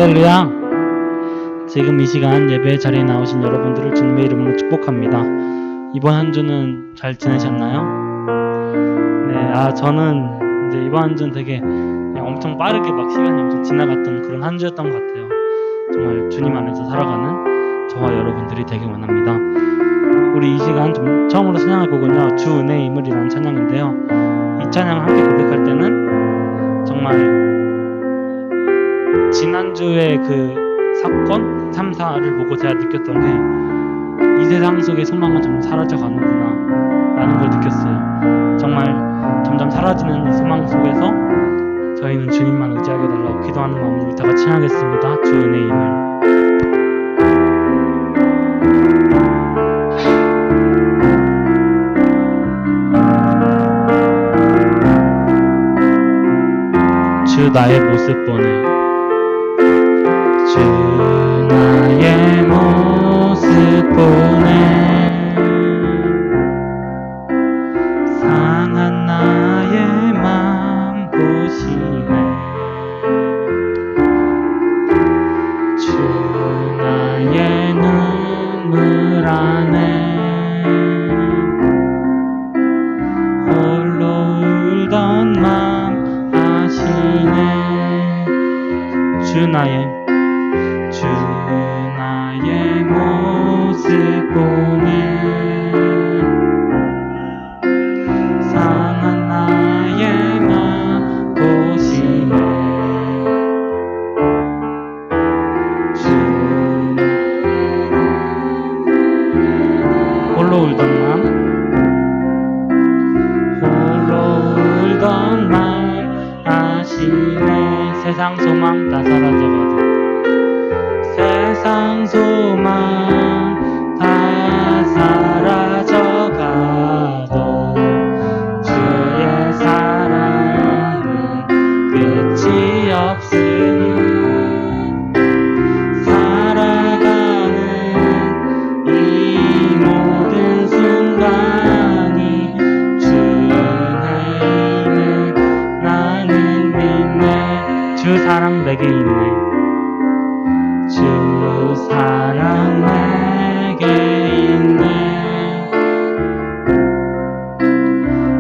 할렐루야. 지금 이 시간 예배 자리에 나오신 여러분들을 주님의 이름으로 축복합니다. 이번 한 주는 잘 지내셨나요? 네, 저는 이제 이번 한 주는 되게 그냥 엄청 빠르게 막 시간이 엄청 지나갔던 그런 한 주였던 것 같아요. 정말 주님 안에서 살아가는 저와 여러분들이 되길 원합니다. 우리 이 시간 좀 처음으로 찬양할 곡은요, 주 은혜의 임을이라는 찬양인데요. 이 찬양을 함께 고백할 때는 정말 지난주에 그 사건, 참사를 보고 제가 느꼈던 게 이 세상 속의 소망은 좀 사라져가는구나 라는 걸 느꼈어요. 정말 점점 사라지는 이 소망 속에서 저희는 주님만 의지하게 달라고 기도하는 마음으로 다 같이 찬양하겠습니다. 주 은혜의 힘을. 주 나의 모습 보네. 주 나의 모습 보네. 상한 나의 맘 보시네. 주 나의 눈물 안에 홀로 울던 맘 아시네. 주 나의 모습 보네. 상한 나의 맘 보시네. 홀로 울던 맘 아시네. 세상 소망 다 사라져가도 세상 소망 다 사라져가도 주의 사랑은 끝이 없으니 살아가는 이 모든 순간이 주의 힘을 나는 믿네. 주 사랑 내게 있네. 주 사랑 내게 있네.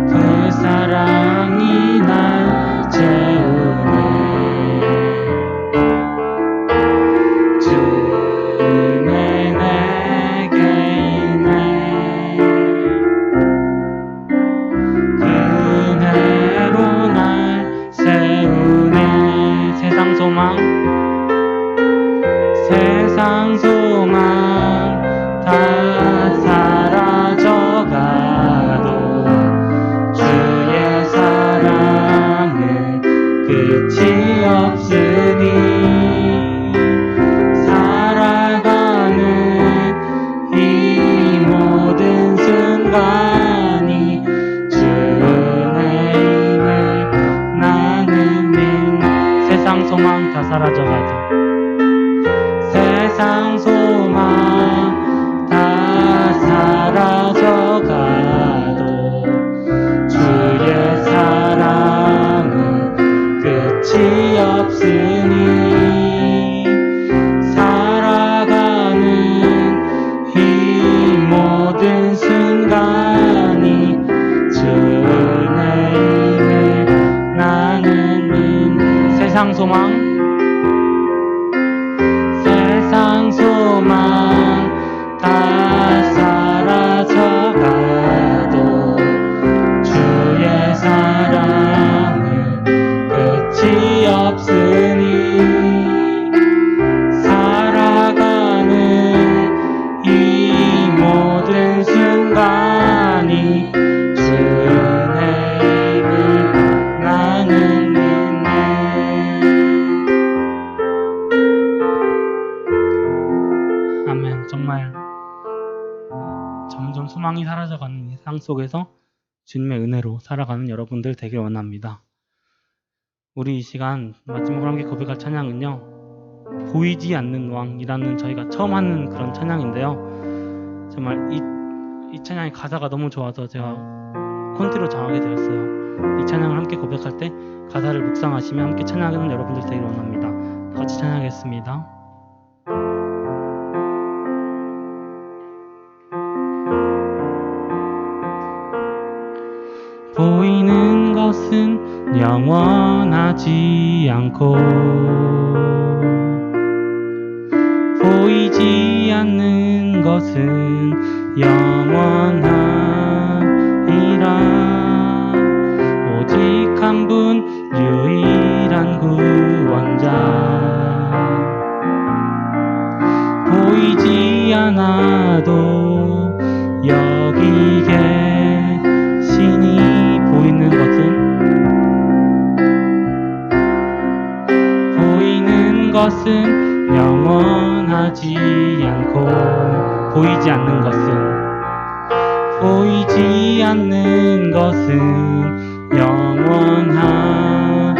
그 사랑이 날 채우네. 주 은혜 내게 있네. 그 은혜로 날 세우네. 세상 소망 다 사라져가도 주의 사랑은 끝이 없으니 살아가는 이 모든 순간이 주의 힘을 나는 믿네. 세상 소망 다 사라져가도 세상 소망 다 사라져가도 주의 사랑은 끝이 없으니 살아가는 이 모든 순간이 주의 힘을 나는 믿네. 세상 소망 다 사라져가도 주의 사랑은 끝이 없으니 살아가는 이 모든 순간이 주의 힘을 나는 믿네. 아멘. 정말 점점 소망이 사라져가는 이 세상 속에서 주님의 은혜로 살아가는 여러분들 되길 원합니다. 우리 이 시간 마지막으로 함께 고백할 찬양은요, 보이지 않는 왕이라는 저희가 처음 하는 그런 찬양인데요, 정말 이 찬양의 가사가 너무 좋아서 제가 콘티로 정하게 되었어요. 이 찬양을 함께 고백할 때 가사를 묵상하시며 함께 찬양하는 여러분들 되길 원합니다. 같이 찬양하겠습니다. 보이는 것은 영원하지 않고 보이지 않는 것은 영원하리라. 오직 한 분 유일한 구원자 보이지 않아도 여기 계시니 보이는 것은 영원하지 않고 보이지 않는 것은 영원하리라.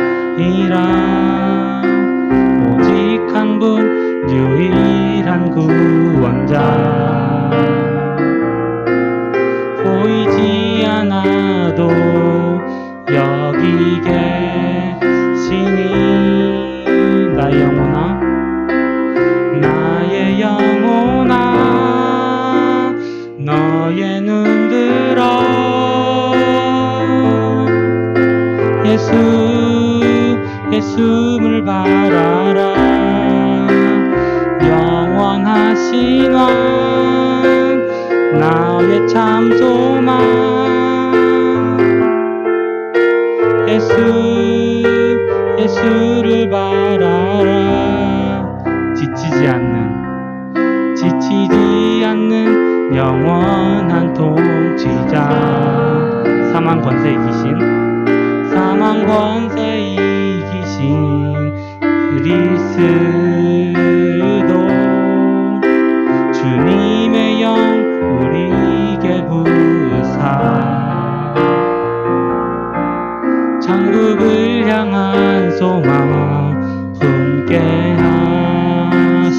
오직 한 분 유일한 구원자 보이지 않아도 여기 계시니 나의 영혼아 너의 눈 들어 예수를 바라라. 영원하신 왕 나의 참 소망 예수를 바라라. 지치지 않는 영원한 통치자 사망 권세 이기신 그리스도 주님의 영 우리에게 부사 천국을 향한 소망 품게 하신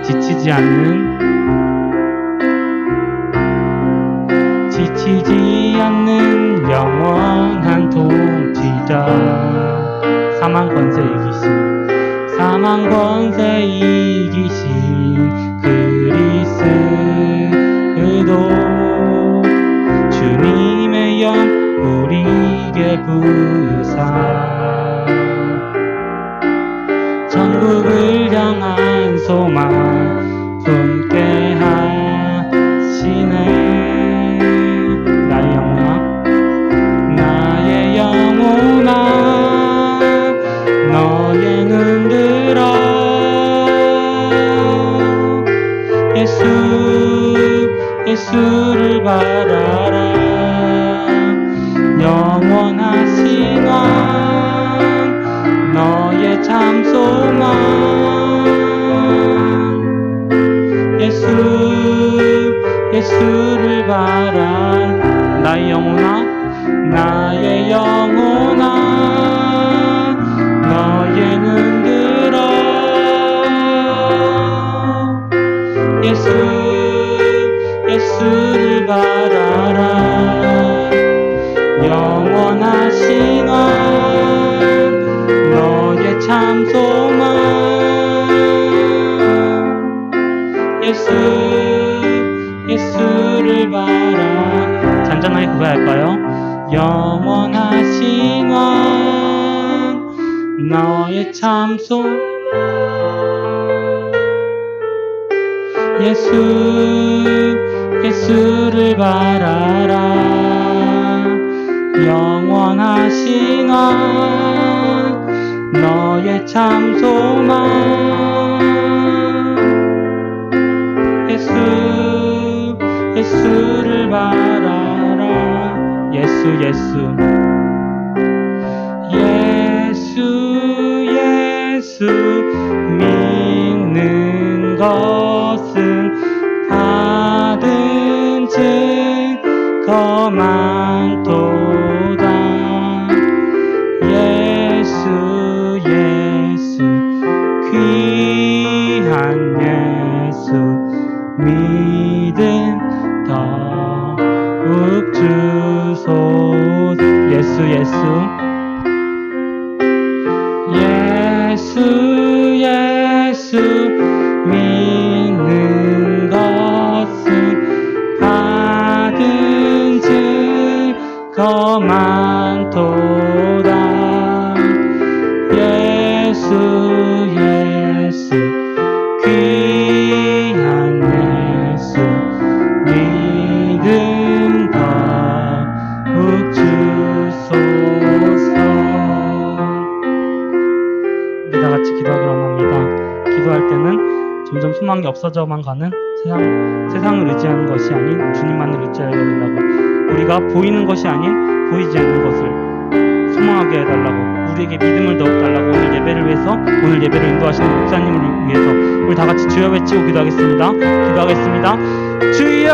지치지 않는 영원한 통치자 사망 권세 이기신 그리스도 주님의 영 우리에게 부사 천국을 향한 소망 품게 하시네. 나의 영혼아 너의 눈 들어 예수를 바라라. 영원하신 왕 너의 참 소망 예수를 바라. 나의 영혼아 너의 눈 들어 예수를 바라라. 영원하신 왕 너의 참 소망 예수를 바라. 잔잔하게 고백할까요? 영원하신 왕 너의 참 소망 예수를 바라라. 영원하신 왕 너의 참 소망 예수를 바라라. 예수 믿는 것은 받은 증거 많도다. 예수 귀한 예수 믿음 더욱 주소서. 예수 없어져만 가는 세상을 의지하는 것이 아닌 주님만을 의지하게 해달라고, 우리가 보이는 것이 아닌 보이지 않는 것을 소망하게 해달라고, 우리에게 믿음을 더욱 달라고, 오늘 예배를 위해서, 오늘 예배를 인도하시는 목사님을 위해서 우리 다 같이 주여 외치고 기도하겠습니다. 주여!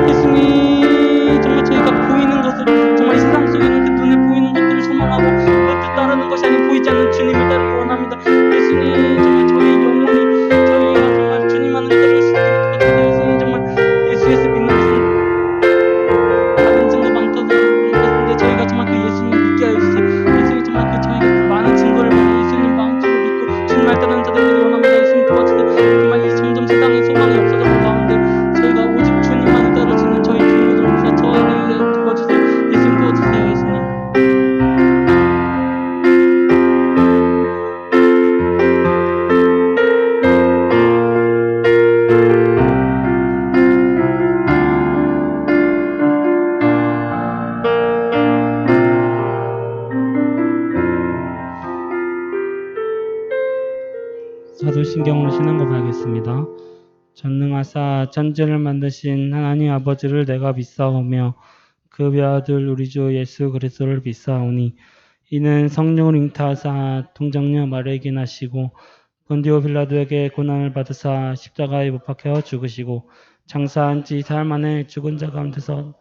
예수님, 정말 저희가 보이는 것을, 정말 이 세상 속에 있는 그 눈에 보이는 것들을 소망하고 그 뜻 따르는 것이 아닌 보이지 않는 주님을 따르기 원합니다. 예수님, 정말 저희 영혼이, 저희가 정말 주님만을 따를 수 있도록 도와주세요. 예수님, 정말 예수에서 믿는 것은 다른 증거 많다고 그랬는데 저희가 정말 그 예수님 믿게 하여 주세요. 예수님, 정말 그 저희가 그 많은 증거를 받고 예수님 마음속으로 믿고 주님을 따르는 자들 되기 원합니다. 예수님 도와주세요. 정말 이 점점 세상에 소망이 없어져가는 가운데 저희가 오직 주님만을 따르시는 저희 중고등부서 저희를 도와주세요. 예수님 도와주세요. 예수님. 사도신경으로 쉬는 거 봐야겠습니다. 전능하사 천지를 만드신 하나님 아버지를 내가 믿사오며 그 외아들 우리 주 예수 그리스도를 믿사오니 이는 성령을 잉타하사 통정녀 마리아에게 나시고 본디오 빌라도에게 고난을 받으사 십자가에 못 박혀 죽으시고 장사한 지 사흘 만에 죽은 자 가운데서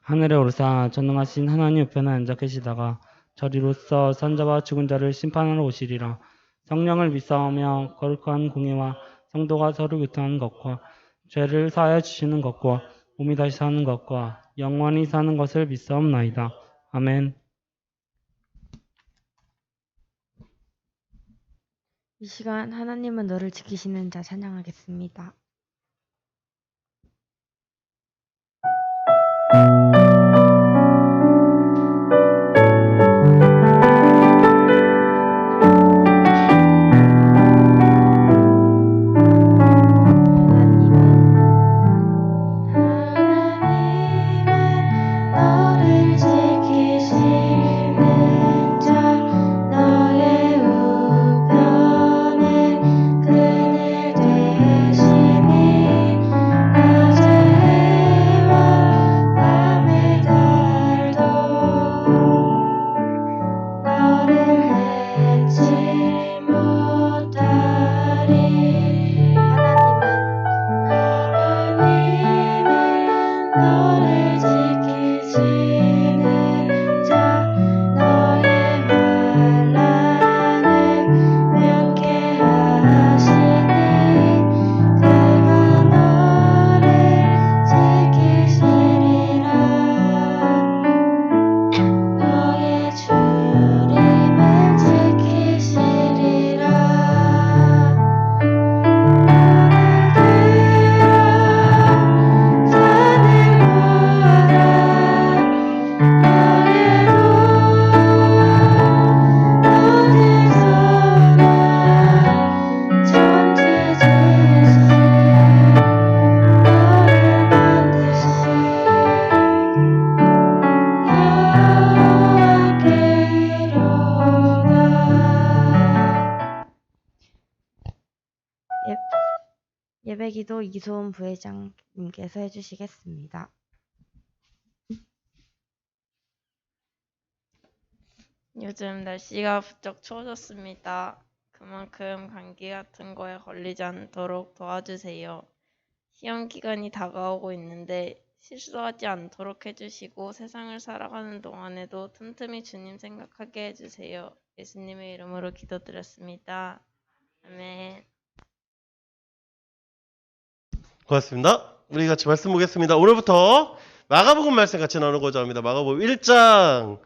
하늘에 오르사 전능하신 하나님 우편에 앉아 계시다가 저리로서 산자와 죽은 자를 심판하러 오시리라. 성령을 믿사오며 거룩한 공예와 성도가 서로 교통하는 것과 죄를 사하여 주시는 것과 몸이 다시 사는 것과 영원히 사는 것을 믿사옵나이다. 아멘. 이 시간 하나님은 너를 지키시는 자 찬양하겠습니다. 예배기도 이소은 부회장님께서 해주시겠습니다. 요즘 날씨가 부쩍 추워졌습니다. 그만큼 감기 같은 거에 걸리지 않도록 도와주세요. 시험 기간이 다가오고 있는데 실수하지 않도록 해주시고 세상을 살아가는 동안에도 틈틈이 주님 생각하게 해주세요. 예수님의 이름으로 기도드렸습니다. 아멘. 고맙습니다. 우리 같이 말씀 보겠습니다. 오늘부터 마가복음 말씀 같이 나누고자 합니다. 마가복음 1장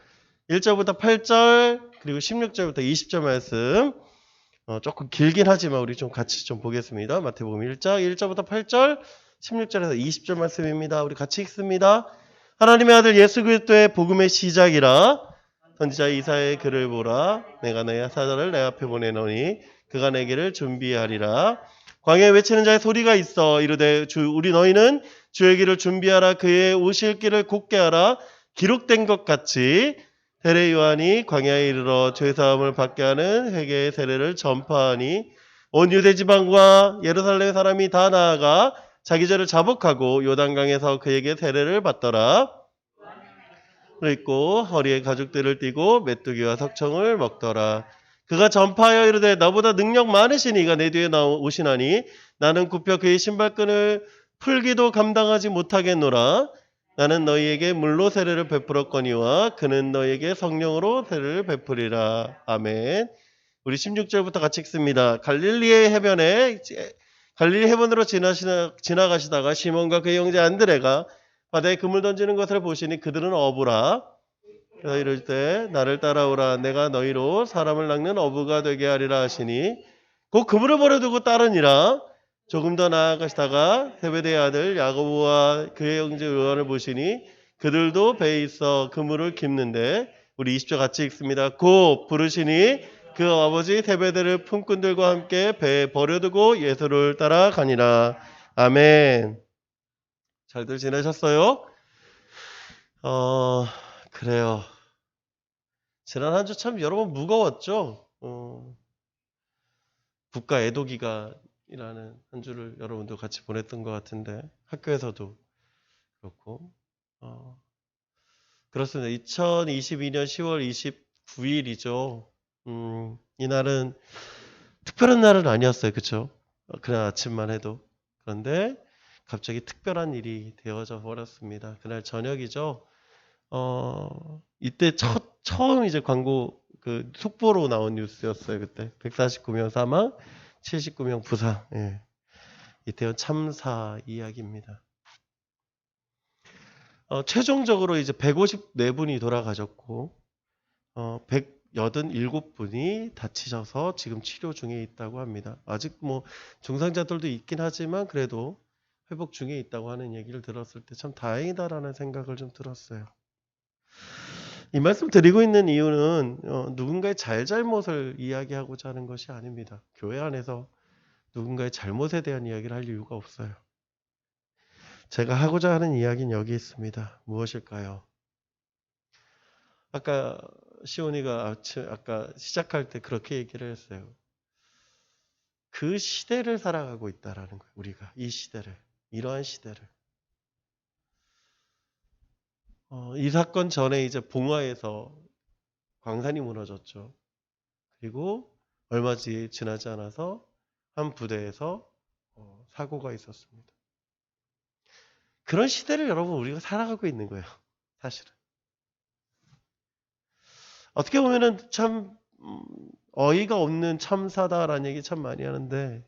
1절부터 8절 그리고 16절부터 20절 말씀 조금 길긴 하지만 우리 좀 같이 좀 보겠습니다. 마태복음 1장 1절부터 8절 16절에서 20절 말씀입니다. 우리 같이 읽습니다. 하나님의 아들 예수 그리스도의 복음의 시작이라 선지자 이사야의 글을 보라. 내가 내 사자를 내 앞에 보내노니 그가 내 길을 준비하리라. 광야에 외치는 자의 소리가 있어 이르되 우리 너희는 주의 길을 준비하라. 그의 오실 길을 곧게 하라. 기록된 것 같이 세례 요한이 광야에 이르러 죄사함을 받게 하는 회개의 세례를 전파하니 온 유대 지방과 예루살렘 사람이 다 나아가 자기 죄를 자복하고 요단강에서 그에게 세례를 받더라. 그리고 허리에 가죽들을 띠고 메뚜기와 석청을 먹더라. 그가 전파하여 이르되 나보다 능력 많으신 이가 내 뒤에 오시나니 나는 굽혀 그의 신발끈을 풀기도 감당하지 못하겠노라. 나는 너희에게 물로 세례를 베풀었거니와 그는 너희에게 성령으로 세례를 베풀이라. 아멘. 우리 16절부터 같이 읽습니다. 갈릴리 해변으로 지나가시다가 시몬과 그의 형제 안드레가 바다에 그물 던지는 것을 보시니 그들은 어부라. 그래서 이럴 때 나를 따라오라. 내가 너희로 사람을 낚는 어부가 되게 하리라 하시니 곧 그물을 버려두고 따르니라. 조금 더 나아가시다가 세베대의 아들 야고보와 그의 형제 요한을 보시니 그들도 배에 있어 그물을 깁는데 우리 20절 같이 읽습니다. 곧 부르시니 그 아버지 세베대를 품꾼들과 함께 배에 버려두고 예수를 따라가니라. 아멘. 잘들 지내셨어요? 그래요. 지난 한 주 참 여러분 무거웠죠? 국가 애도기간이라는 한 주를 여러분도 같이 보냈던 것 같은데 학교에서도 그렇고 그렇습니다. 2022년 10월 29일이죠. 이날은 특별한 날은 아니었어요. 그렇죠? 그날 아침만 해도. 그런데 갑자기 특별한 일이 되어져 버렸습니다. 그날 저녁이죠. 이때 처음 이제 광고 그 속보로 나온 뉴스였어요. 그때 149명 사망, 79명 부상. 예. 이태원 참사 이야기입니다. 최종적으로 이제 154분이 돌아가셨고 187분이 다치셔서 지금 치료 중에 있다고 합니다. 아직 뭐 중상자들도 있긴 하지만 그래도 회복 중에 있다고 하는 얘기를 들었을 때 참 다행이다라는 생각을 좀 들었어요. 이 말씀 드리고 있는 이유는 누군가의 잘못을 이야기하고자 하는 것이 아닙니다. 교회 안에서 누군가의 잘못에 대한 이야기를 할 이유가 없어요. 제가 하고자 하는 이야기는 여기 있습니다. 무엇일까요? 아까 시온이가 아까 시작할 때 그렇게 얘기를 했어요. 그 시대를 살아가고 있다라는 거예요. 우리가 이 시대를, 이러한 시대를. 이 사건 전에 이제 봉화에서 광산이 무너졌죠. 그리고 얼마 지나지 않아서 한 부대에서 사고가 있었습니다. 그런 시대를 여러분 우리가 살아가고 있는 거예요. 사실은. 어떻게 보면은 참 어이가 없는 참사다라는 얘기 참 많이 하는데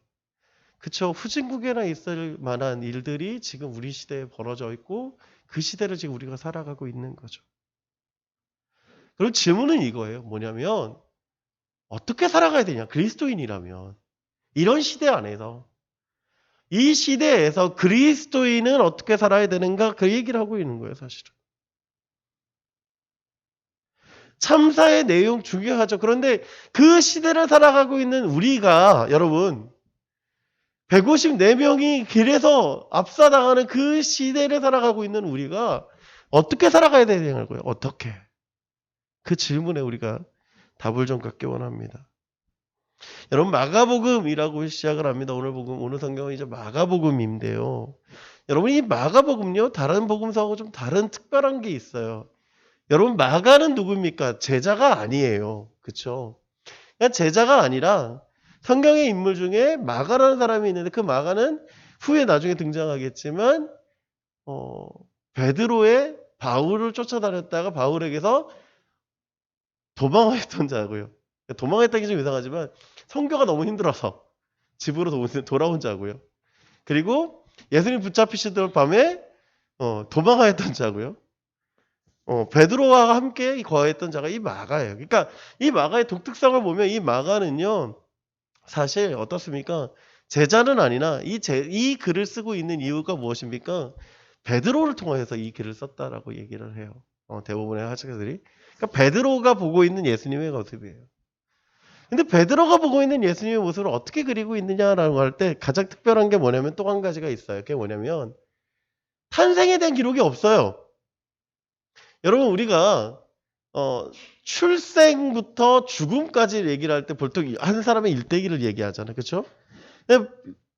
그쵸. 후진국에나 있을 만한 일들이 지금 우리 시대에 벌어져 있고 그 시대를 지금 우리가 살아가고 있는 거죠. 그럼 질문은 이거예요. 뭐냐면 어떻게 살아가야 되냐. 그리스도인이라면 이런 시대 안에서 이 시대에서 그리스도인은 어떻게 살아야 되는가 그 얘기를 하고 있는 거예요. 사실은. 참사의 내용 중요하죠. 그런데 그 시대를 살아가고 있는 우리가 여러분 154명이 길에서 압사당하는 그 시대를 살아가고 있는 우리가 어떻게 살아가야 되냐고요. 어떻게? 그 질문에 우리가 답을 좀 갖기 원합니다. 여러분 마가복음이라고 시작을 합니다. 오늘 성경은 이제 마가복음인데요. 여러분 이 마가복음요 다른 복음서하고 좀 다른 특별한 게 있어요. 여러분 마가는 누굽니까? 제자가 아니에요. 그렇죠? 그냥 제자가 아니라 성경의 인물 중에 마가라는 사람이 있는데 그 마가는 후에 나중에 등장하겠지만 베드로의 바울을 쫓아다녔다가 바울에게서 도망했던 자고요. 도망했다기 좀 이상하지만 성교가 너무 힘들어서 집으로 돌아온 자고요. 그리고 예수님 붙잡히시던 밤에 도망하였던 자고요. 베드로와 함께 거했던 자가 이 마가예요. 그러니까 이 마가의 독특성을 보면 이 마가는요. 사실 어떻습니까? 제자는 아니나 이 글을 쓰고 있는 이유가 무엇입니까? 베드로를 통해서 이 글을 썼다라고 얘기를 해요. 대부분의 학자들이. 그러니까 베드로가 보고 있는 예수님의 모습이에요. 근데 베드로가 보고 있는 예수님의 모습을 어떻게 그리고 있느냐라고 할 때 가장 특별한 게 뭐냐면 또 한 가지가 있어요. 그게 뭐냐면 탄생에 대한 기록이 없어요. 여러분 우리가 출생부터 죽음까지 얘기를 할 때 보통 한 사람의 일대기를 얘기하잖아요. 그렇죠?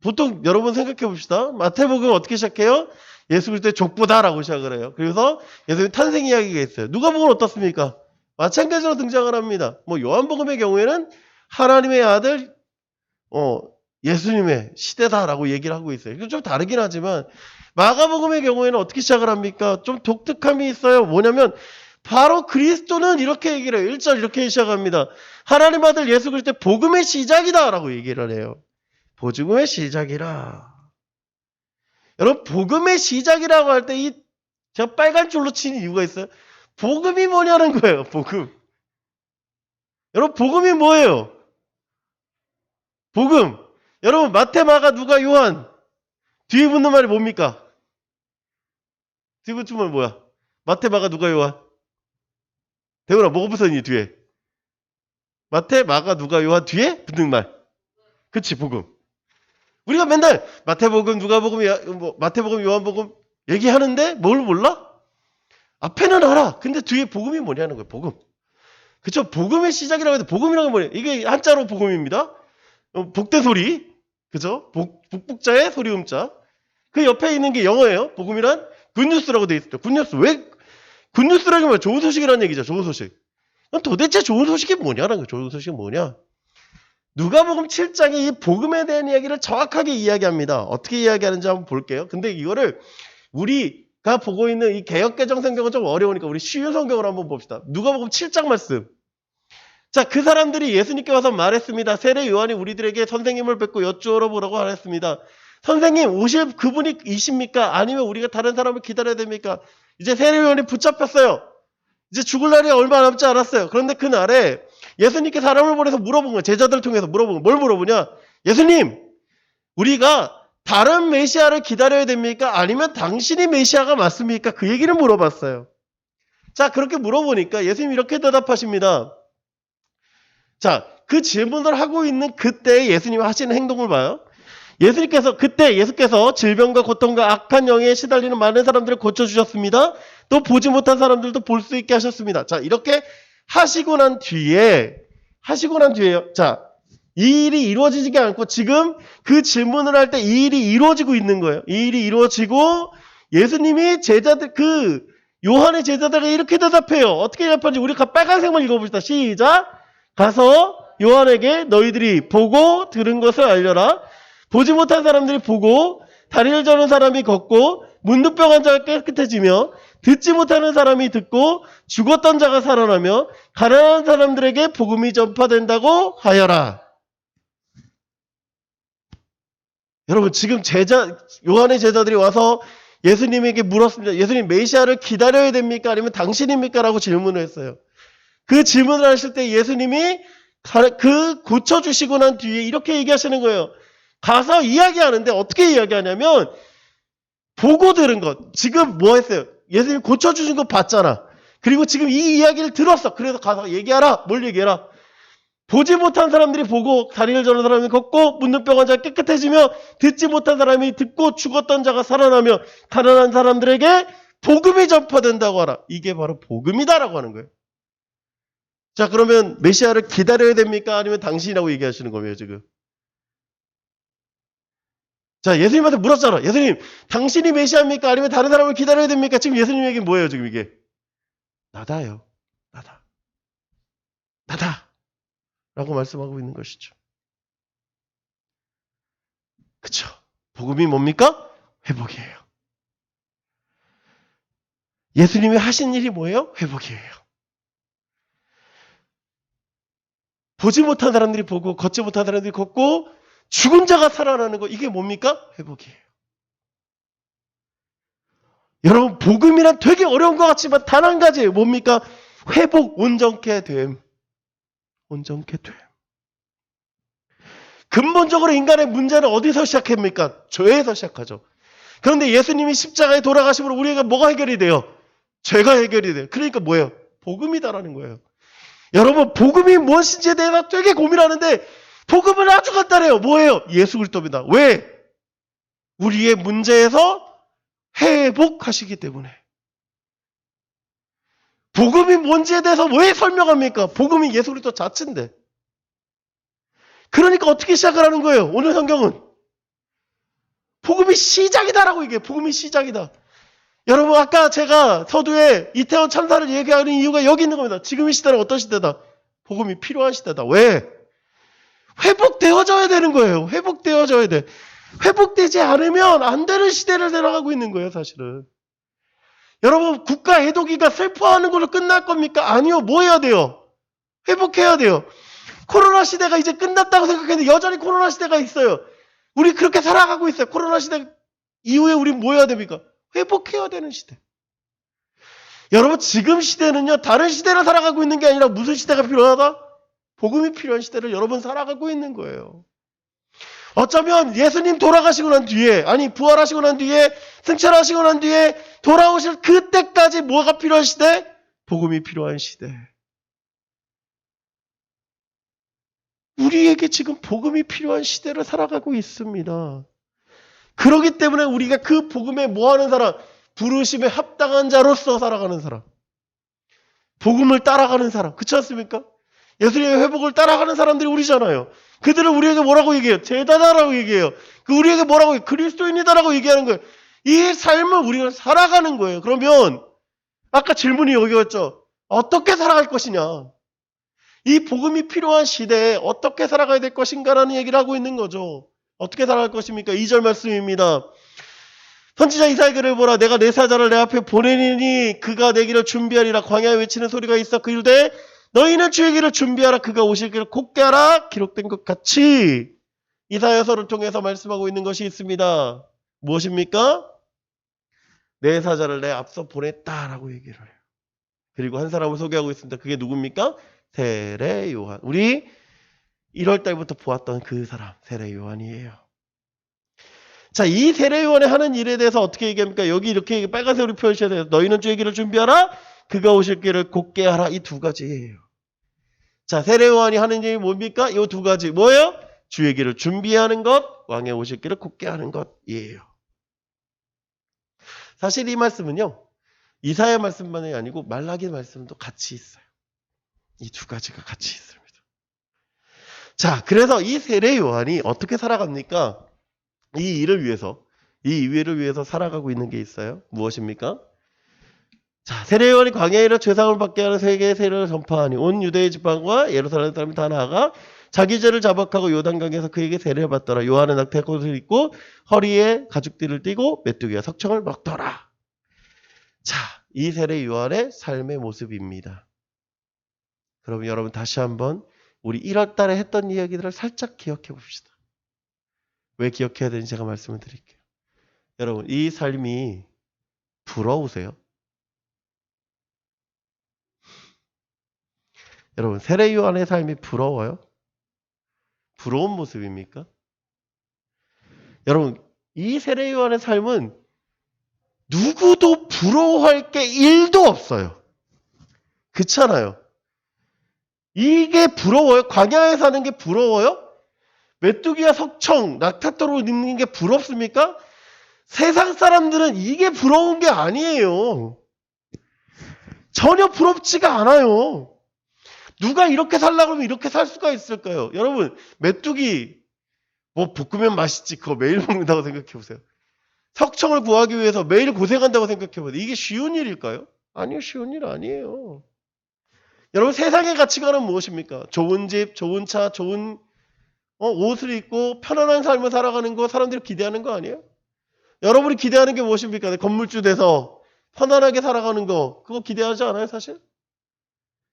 보통 여러분 생각해 봅시다. 마태복음 어떻게 시작해요? 예수 그리스도의 족보다라고 시작을 해요. 그래서 예수님 탄생 이야기가 있어요. 누가복음은 어떻습니까? 마찬가지로 등장을 합니다. 뭐 요한복음의 경우에는 하나님의 아들 예수님의 시대다라고 얘기를 하고 있어요. 이건 좀 다르긴 하지만 마가복음의 경우에는 어떻게 시작을 합니까? 좀 독특함이 있어요. 뭐냐면 바로 그리스도는 이렇게 얘기를 해요. 1절 이렇게 시작합니다. 하나님 아들 예수 그리스도의 복음의 시작이다라고 얘기를 해요. 복음의 시작이라. 여러분 복음의 시작이라고 할 때 제가 빨간 줄로 치는 이유가 있어요. 복음이 뭐냐는 거예요. 복음. 여러분 복음이 뭐예요? 복음. 여러분 마태, 마가, 누가, 요한 뒤에 붙는 말이 뭡니까? 뒤에 붙는 말 뭐야? 마태, 마가, 누가, 요한. 대훈아 뭐가 붙었니 뒤에? 마태, 마가, 누가, 요한 뒤에 붙는 말. 그치 복음. 우리가 맨날 마태복음, 누가복음, 마태복음, 요한복음 얘기하는데 뭘 몰라? 앞에는 알아. 근데 뒤에 복음이 뭐냐는 거예요. 복음. 그쵸? 복음의 시작이라고 해도 복음이라는 게 뭐예요? 이게 한자로 복음입니다. 복된 소리. 그죠? 북북자의 소리음자. 그 옆에 있는 게 영어예요. 복음이란 굿뉴스라고 되어 있어요. 굿뉴스. 왜 굿뉴스라는 게 좋은 소식이라는 얘기죠. 좋은 소식. 그럼 도대체 좋은 소식이 뭐냐는 거예요. 좋은 소식이 뭐냐? 누가복음 7장이 이 복음에 대한 이야기를 정확하게 이야기합니다. 어떻게 이야기하는지 한번 볼게요. 근데 이거를 우리가 보고 있는 이 개역개정 성경은 좀 어려우니까 우리 쉬운 성경으로 한번 봅시다. 누가복음 7장 말씀. 자, 그 사람들이 예수님께 와서 말했습니다. 세례 요한이 우리들에게 선생님을 뵙고 여쭈어 보라고 말했습니다. 선생님, 오실 그분이 이십니까? 아니면 우리가 다른 사람을 기다려야 됩니까? 이제 세례 요한이 붙잡혔어요. 이제 죽을 날이 얼마 남지 않았어요. 그런데 그날에 예수님께 사람을 보내서 물어본 거예요. 제자들을 통해서 물어본 거예요. 뭘 물어보냐? 예수님, 우리가 다른 메시아를 기다려야 됩니까? 아니면 당신이 메시아가 맞습니까? 그 얘기를 물어봤어요. 자, 그렇게 물어보니까 예수님이 이렇게 대답하십니다. 자, 그 질문을 하고 있는 그때 예수님이 하시는 행동을 봐요. 예수께서 질병과 고통과 악한 영에 시달리는 많은 사람들을 고쳐주셨습니다. 또 보지 못한 사람들도 볼 수 있게 하셨습니다. 자, 이렇게 하시고 난 뒤에요. 자, 이 일이 이루어지지 않고 지금 그 질문을 할 때 이 일이 이루어지고 있는 거예요. 이 일이 이루어지고 예수님이 요한의 제자들에게 이렇게 대답해요. 어떻게 대답하는지 우리 빨간색만 읽어봅시다. 시작. 가서 요한에게 너희들이 보고 들은 것을 알려라. 보지 못한 사람들이 보고 다리를 저는 사람이 걷고 문둥병 환자가 깨끗해지며 듣지 못하는 사람이 듣고 죽었던 자가 살아나며 가난한 사람들에게 복음이 전파된다고 하여라. 여러분 지금 요한의 제자들이 와서 예수님에게 물었습니다. 예수님 메시아를 기다려야 됩니까? 아니면 당신입니까? 라고 질문을 했어요. 그 질문을 하실 때 예수님이 그 고쳐주시고 난 뒤에 이렇게 얘기하시는 거예요. 가서 이야기하는데 어떻게 이야기하냐면 보고 들은 것. 지금 뭐 했어요? 예수님 고쳐주신 거 봤잖아. 그리고 지금 이 이야기를 들었어. 그래서 가서 얘기하라. 뭘 얘기해라? 보지 못한 사람들이 보고 다리를 저는 사람이 걷고 문둥병 환자가 깨끗해지며 듣지 못한 사람이 듣고 죽었던 자가 살아나며 가난한 사람들에게 복음이 전파된다고 하라. 이게 바로 복음이다라고 하는 거예요. 자, 그러면 메시아를 기다려야 됩니까? 아니면 당신이라고 얘기하시는 거예요, 지금? 자, 예수님한테 물었잖아. 예수님, 당신이 메시아입니까? 아니면 다른 사람을 기다려야 됩니까? 지금 예수님 얘기는 뭐예요, 지금 이게? 나다요. 나다. 라고 말씀하고 있는 것이죠. 그쵸? 복음이 뭡니까? 회복이에요. 예수님이 하신 일이 뭐예요? 회복이에요. 보지 못한 사람들이 보고 걷지 못한 사람들이 걷고 죽은 자가 살아나는 거 이게 뭡니까? 회복이에요. 여러분 복음이란 되게 어려운 것 같지만 단 한 가지예요. 뭡니까? 회복, 온전케 됨. 온전케 됨. 근본적으로 인간의 문제는 어디서 시작합니까? 죄에서 시작하죠. 그런데 예수님이 십자가에 돌아가심으로 우리가 뭐가 해결이 돼요? 죄가 해결이 돼요. 그러니까 뭐예요? 복음이다라는 거예요. 여러분 복음이 무엇인지에 대해서 되게 고민하는데 복음은 아주 간단해요. 뭐예요? 예수 그리스도입니다. 왜? 우리의 문제에서 회복하시기 때문에. 복음이 뭔지에 대해서 왜 설명합니까? 복음이 예수 그리스도 자체인데. 그러니까 어떻게 시작을 하는 거예요? 오늘 성경은 복음이 시작이다라고 얘기해요. 복음이 시작이다. 여러분 아까 제가 서두에 이태원 참사를 얘기하는 이유가 여기 있는 겁니다. 지금 이 시대는 어떤 시대다? 복음이 필요한 시대다. 왜? 회복되어져야 되는 거예요. 회복되어져야 돼. 회복되지 않으면 안 되는 시대를 살아가고 있는 거예요, 사실은. 여러분, 국가 애도기가 슬퍼하는 걸로 끝날 겁니까? 아니요. 뭐 해야 돼요? 회복해야 돼요. 코로나 시대가 이제 끝났다고 생각했는데 여전히 코로나 시대가 있어요. 우리 그렇게 살아가고 있어요. 코로나 시대 이후에 우리 뭐 해야 됩니까? 회복해야 되는 시대. 여러분, 지금 시대는요, 다른 시대를 살아가고 있는 게 아니라 무슨 시대가 필요하다? 복음이 필요한 시대를 여러분 살아가고 있는 거예요. 어쩌면 예수님 돌아가시고 난 뒤에, 아니 부활하시고 난 뒤에, 승천하시고 난 뒤에 돌아오실 그때까지 뭐가 필요한 시대? 복음이 필요한 시대. 우리에게 지금 복음이 필요한 시대를 살아가고 있습니다. 그렇기 때문에 우리가 그 복음에 뭐하는 사람? 부르심에 합당한 자로서 살아가는 사람. 복음을 따라가는 사람. 그렇지 않습니까? 예수님의 회복을 따라가는 사람들이 우리잖아요. 그들은 우리에게 뭐라고 얘기해요? 제자다라고 얘기해요. 우리에게 뭐라고 해요? 그리스도인이다라고 얘기하는 거예요. 이 삶을 우리가 살아가는 거예요. 그러면 아까 질문이 여기였죠. 어떻게 살아갈 것이냐? 이 복음이 필요한 시대에 어떻게 살아가야 될 것인가라는 얘기를 하고 있는 거죠. 어떻게 살아갈 것입니까? 2절 말씀입니다. 선지자 이사야를 보라. 내가 내 사자를 내 앞에 보내니 그가 내 길을 준비하리라. 광야에 외치는 소리가 있어. 그 일대 너희는 주의 길을 준비하라. 그가 오실 길을 곧게 하라. 기록된 것 같이 이사야서를 통해서 말씀하고 있는 것이 있습니다. 무엇입니까? 내 사자를 내 앞서 보냈다라고 얘기를 해요. 그리고 한 사람을 소개하고 있습니다. 그게 누굽니까? 세례 요한. 우리 1월 달부터 보았던 그 사람, 세례 요한이에요. 자, 이 세례 요한이 하는 일에 대해서 어떻게 얘기합니까? 여기 이렇게 빨간색으로 표시해야 돼요. 너희는 주의 길을 준비하라. 그가 오실 길을 곧게 하라. 이 두 가지예요. 자, 세례 요한이 하는 일이 뭡니까? 이 두 가지. 뭐예요? 주의 길을 준비하는 것, 왕의 오실 길을 곧게 하는 것이에요. 사실 이 말씀은요, 이사야 말씀만이 아니고 말라기 말씀도 같이 있어요. 이 두 가지가 같이 있습니다. 자, 그래서 이 세례 요한이 어떻게 살아갑니까? 이 일을 위해서, 이 일을 위해서 살아가고 있는 게 있어요. 무엇입니까? 자, 세례 요한이 광야에 이르러 죄사함을 받게 하는 세계의 세례를 전파하니 온 유대의 지방과 예루살렘 사람이 다 나아가 자기 죄를 자박하고 요단강에서 그에게 세례를 받더라. 요한은 낙타꽃을 입고 허리에 가죽띠를 띠고 메뚜기와 석청을 먹더라. 자, 이 세례 요한의 삶의 모습입니다. 그럼 여러분 다시 한번 우리 1월 달에 했던 이야기들을 살짝 기억해 봅시다. 왜 기억해야 되는지 제가 말씀을 드릴게요. 여러분, 이 삶이 부러우세요? 여러분, 세례 요한의 삶이 부러워요? 부러운 모습입니까? 여러분, 이 세례 요한의 삶은 누구도 부러워할 게 1도 없어요. 그렇잖아요. 이게 부러워요? 광야에 사는 게 부러워요? 메뚜기와 석청, 낙타돌을 입는 게 부럽습니까? 세상 사람들은 이게 부러운 게 아니에요. 전혀 부럽지가 않아요. 누가 이렇게 살려고 하면 이렇게 살 수가 있을까요? 여러분, 메뚜기 뭐 볶으면 맛있지 그거 매일 먹는다고 생각해 보세요. 석청을 구하기 위해서 매일 고생한다고 생각해 보세요. 이게 쉬운 일일까요? 아니요, 쉬운 일 아니에요. 여러분, 세상의 가치관은 무엇입니까? 좋은 집, 좋은 차, 좋은 옷을 입고 편안한 삶을 살아가는 거 사람들이 기대하는 거 아니에요? 여러분이 기대하는 게 무엇입니까? 건물주 돼서 편안하게 살아가는 거 그거 기대하지 않아요, 사실?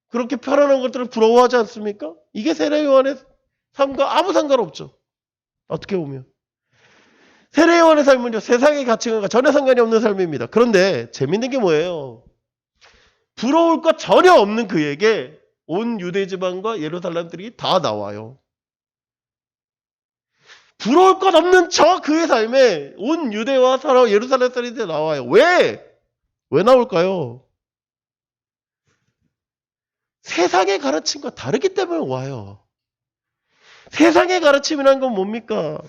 그렇게 편안한 것들을 부러워하지 않습니까? 이게 세례 요한의 삶과 아무 상관없죠. 어떻게 보면. 세례 요한의 삶은요, 세상의 가치관과 전혀 상관이 없는 삶입니다. 그런데 재밌는 게 뭐예요? 부러울 것 전혀 없는 그에게 온 유대 지방과 예루살렘들이 다 나와요. 부러울 것 없는 그의 삶에 온 유대와 예루살렘 사람들이 나와요. 왜? 왜 나올까요? 세상의 가르침과 다르기 때문에 와요. 세상의 가르침이라는 건 뭡니까?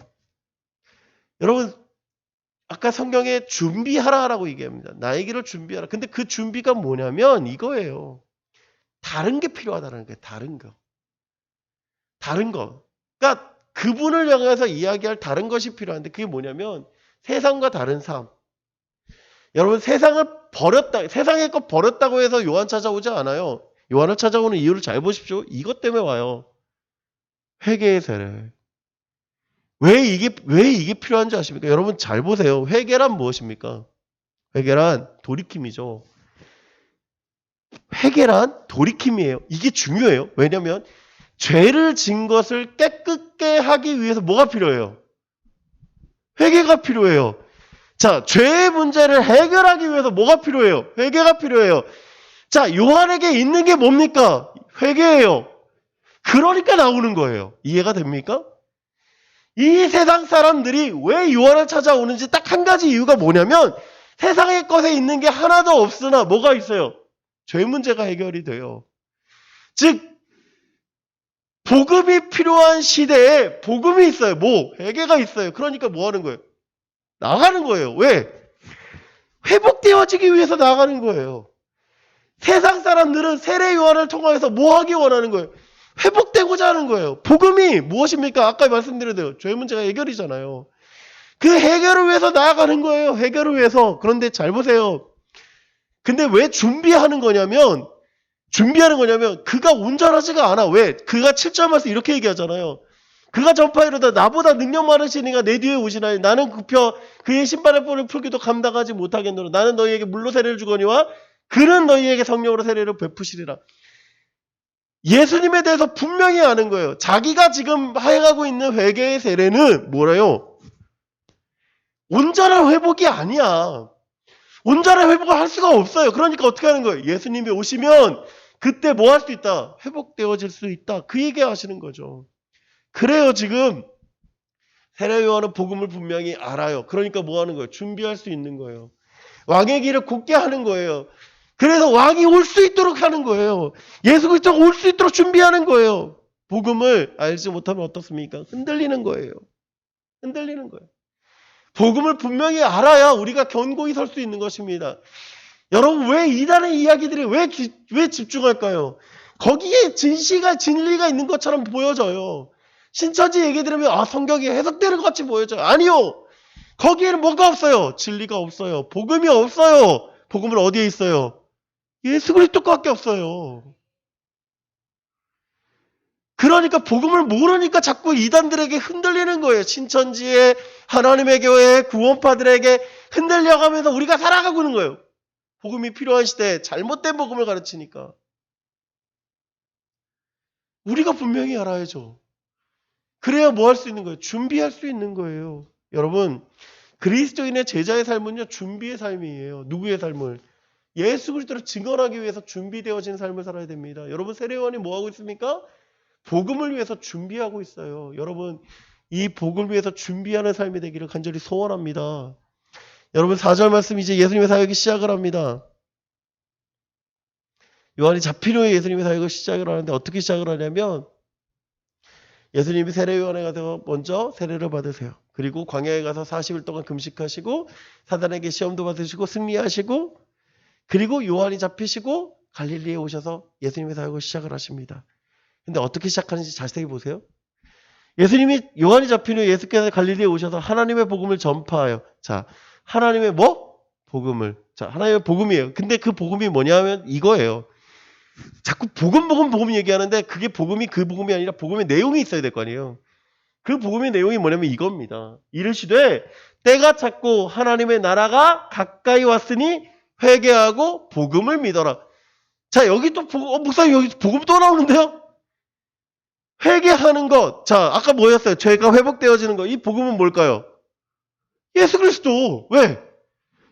여러분, 아까 성경에 준비하라라고 얘기합니다. 나의 길을 준비하라. 근데 그 준비가 뭐냐면 이거예요. 다른 게 필요하다는 거예요. 다른 거. 다른 거. 그러니까 그분을 향해서 이야기할 다른 것이 필요한데 그게 뭐냐면 세상과 다른 삶. 여러분 세상을 버렸다. 세상의 것 버렸다고 해서 요한 찾아오지 않아요. 요한을 찾아오는 이유를 잘 보십시오. 이것 때문에 와요. 회개의 세례. 왜 이게 필요한지 아십니까? 여러분 잘 보세요. 회개란 무엇입니까? 회개란 돌이킴이죠. 회개란 돌이킴이에요. 이게 중요해요. 왜냐면 죄를 진 것을 깨끗게 하기 위해서 뭐가 필요해요? 회개가 필요해요. 자, 죄의 문제를 해결하기 위해서 뭐가 필요해요? 회개가 필요해요. 자, 요한에게 있는 게 뭡니까? 회개예요. 그러니까 나오는 거예요. 이해가 됩니까? 이 세상 사람들이 왜 요한을 찾아오는지 딱 한 가지 이유가 뭐냐면 세상의 것에 있는 게 하나도 없으나 뭐가 있어요? 죄 문제가 해결이 돼요. 즉 복음이 필요한 시대에 복음이 있어요. 뭐? 회개가 있어요. 그러니까 뭐 하는 거예요? 나가는 거예요. 왜? 회복되어지기 위해서 나가는 거예요. 세상 사람들은 세례 요한을 통해서 뭐 하기 원하는 거예요? 회복되고자 하는 거예요. 복음이 무엇입니까? 아까 말씀드렸대요. 죄 문제가 해결이잖아요. 그 해결을 위해서 나아가는 거예요. 해결을 위해서. 그런데 잘 보세요. 근데 왜 준비하는 거냐면 그가 온전하지가 않아. 왜? 그가 7절 말씀 이렇게 얘기하잖아요. 그가 전파이로다 나보다 능력 많으시니가 내 뒤에 오시나니 나는 굽혀 그의 신발의 뿔을 풀기도 감당하지 못하겠노라. 나는 너희에게 물로 세례를 주거니와 그는 너희에게 성령으로 세례를 베푸시리라. 예수님에 대해서 분명히 아는 거예요. 자기가 지금 행하고 있는 회개의 세례는 뭐래요? 온전한 회복이 아니야. 온전한 회복을 할 수가 없어요. 그러니까 어떻게 하는 거예요? 예수님이 오시면 그때 뭐 할 수 있다? 회복되어질 수 있다. 그 얘기 하시는 거죠. 그래요, 지금. 세례 요한은 복음을 분명히 알아요. 그러니까 뭐 하는 거예요? 준비할 수 있는 거예요. 왕의 길을 곧게 하는 거예요. 그래서 왕이 올 수 있도록 하는 거예요. 예수 그리스도가 올 수 있도록 준비하는 거예요. 복음을 알지 못하면 어떻습니까? 흔들리는 거예요. 흔들리는 거예요. 복음을 분명히 알아야 우리가 견고히 설 수 있는 것입니다. 여러분 왜 이단의 이야기들이 왜 집중할까요? 거기에 진리가 있는 것처럼 보여져요. 신천지 얘기 들으면 성경이 해석되는 것 같이 보여져요. 아니요. 거기에는 뭐가 없어요? 진리가 없어요. 복음이 없어요. 복음은 어디에 있어요? 예수 그리스도밖에 없어요. 그러니까 복음을 모르니까 자꾸 이단들에게 흔들리는 거예요. 신천지에 하나님의 교회 구원파들에게 흔들려가면서 우리가 살아가고 있는 거예요. 복음이 필요한 시대에 잘못된 복음을 가르치니까. 우리가 분명히 알아야죠. 그래야 뭐 할 수 있는 거예요? 준비할 수 있는 거예요. 여러분 그리스도인의 제자의 삶은요. 준비의 삶이에요. 누구의 삶을? 예수 그리스도를 증언하기 위해서 준비되어진 삶을 살아야 됩니다. 여러분 세례요한이 뭐 하고 있습니까? 복음을 위해서 준비하고 있어요. 여러분 이 복음을 위해서 준비하는 삶이 되기를 간절히 소원합니다. 여러분 4절 말씀 이제 예수님의 사역이 시작을 합니다. 요한이 잡힌 후에 예수님의 사역을 시작을 하는데 어떻게 시작을 하냐면 예수님이 세례요한에 가서 먼저 세례를 받으세요. 그리고 광야에 가서 40일 동안 금식하시고 사단에게 시험도 받으시고 승리하시고 그리고 요한이 잡히시고 갈릴리에 오셔서 예수님의 사역을 시작을 하십니다. 근데 어떻게 시작하는지 자세히 보세요. 예수님이 요한이 잡힌 후에 예수께서 갈릴리에 오셔서 하나님의 복음을 전파하여. 자, 하나님의 뭐? 복음을. 자, 하나님의 복음이에요. 근데 그 복음이 뭐냐 하면 이거예요. 자꾸 복음 얘기하는데 그게 복음이 그 복음이 아니라 복음의 내용이 있어야 될 거 아니에요. 그 복음의 내용이 뭐냐면 이겁니다. 이르시되 때가 찼고 하나님의 나라가 가까이 왔으니 회개하고 복음을 믿어라. 자, 여기 또 목사님 여기 복음 또 나오는데요? 회개하는 것. 자, 아까 뭐였어요? 죄가 회복되어지는 것. 이 복음은 뭘까요? 예수 그리스도. 왜?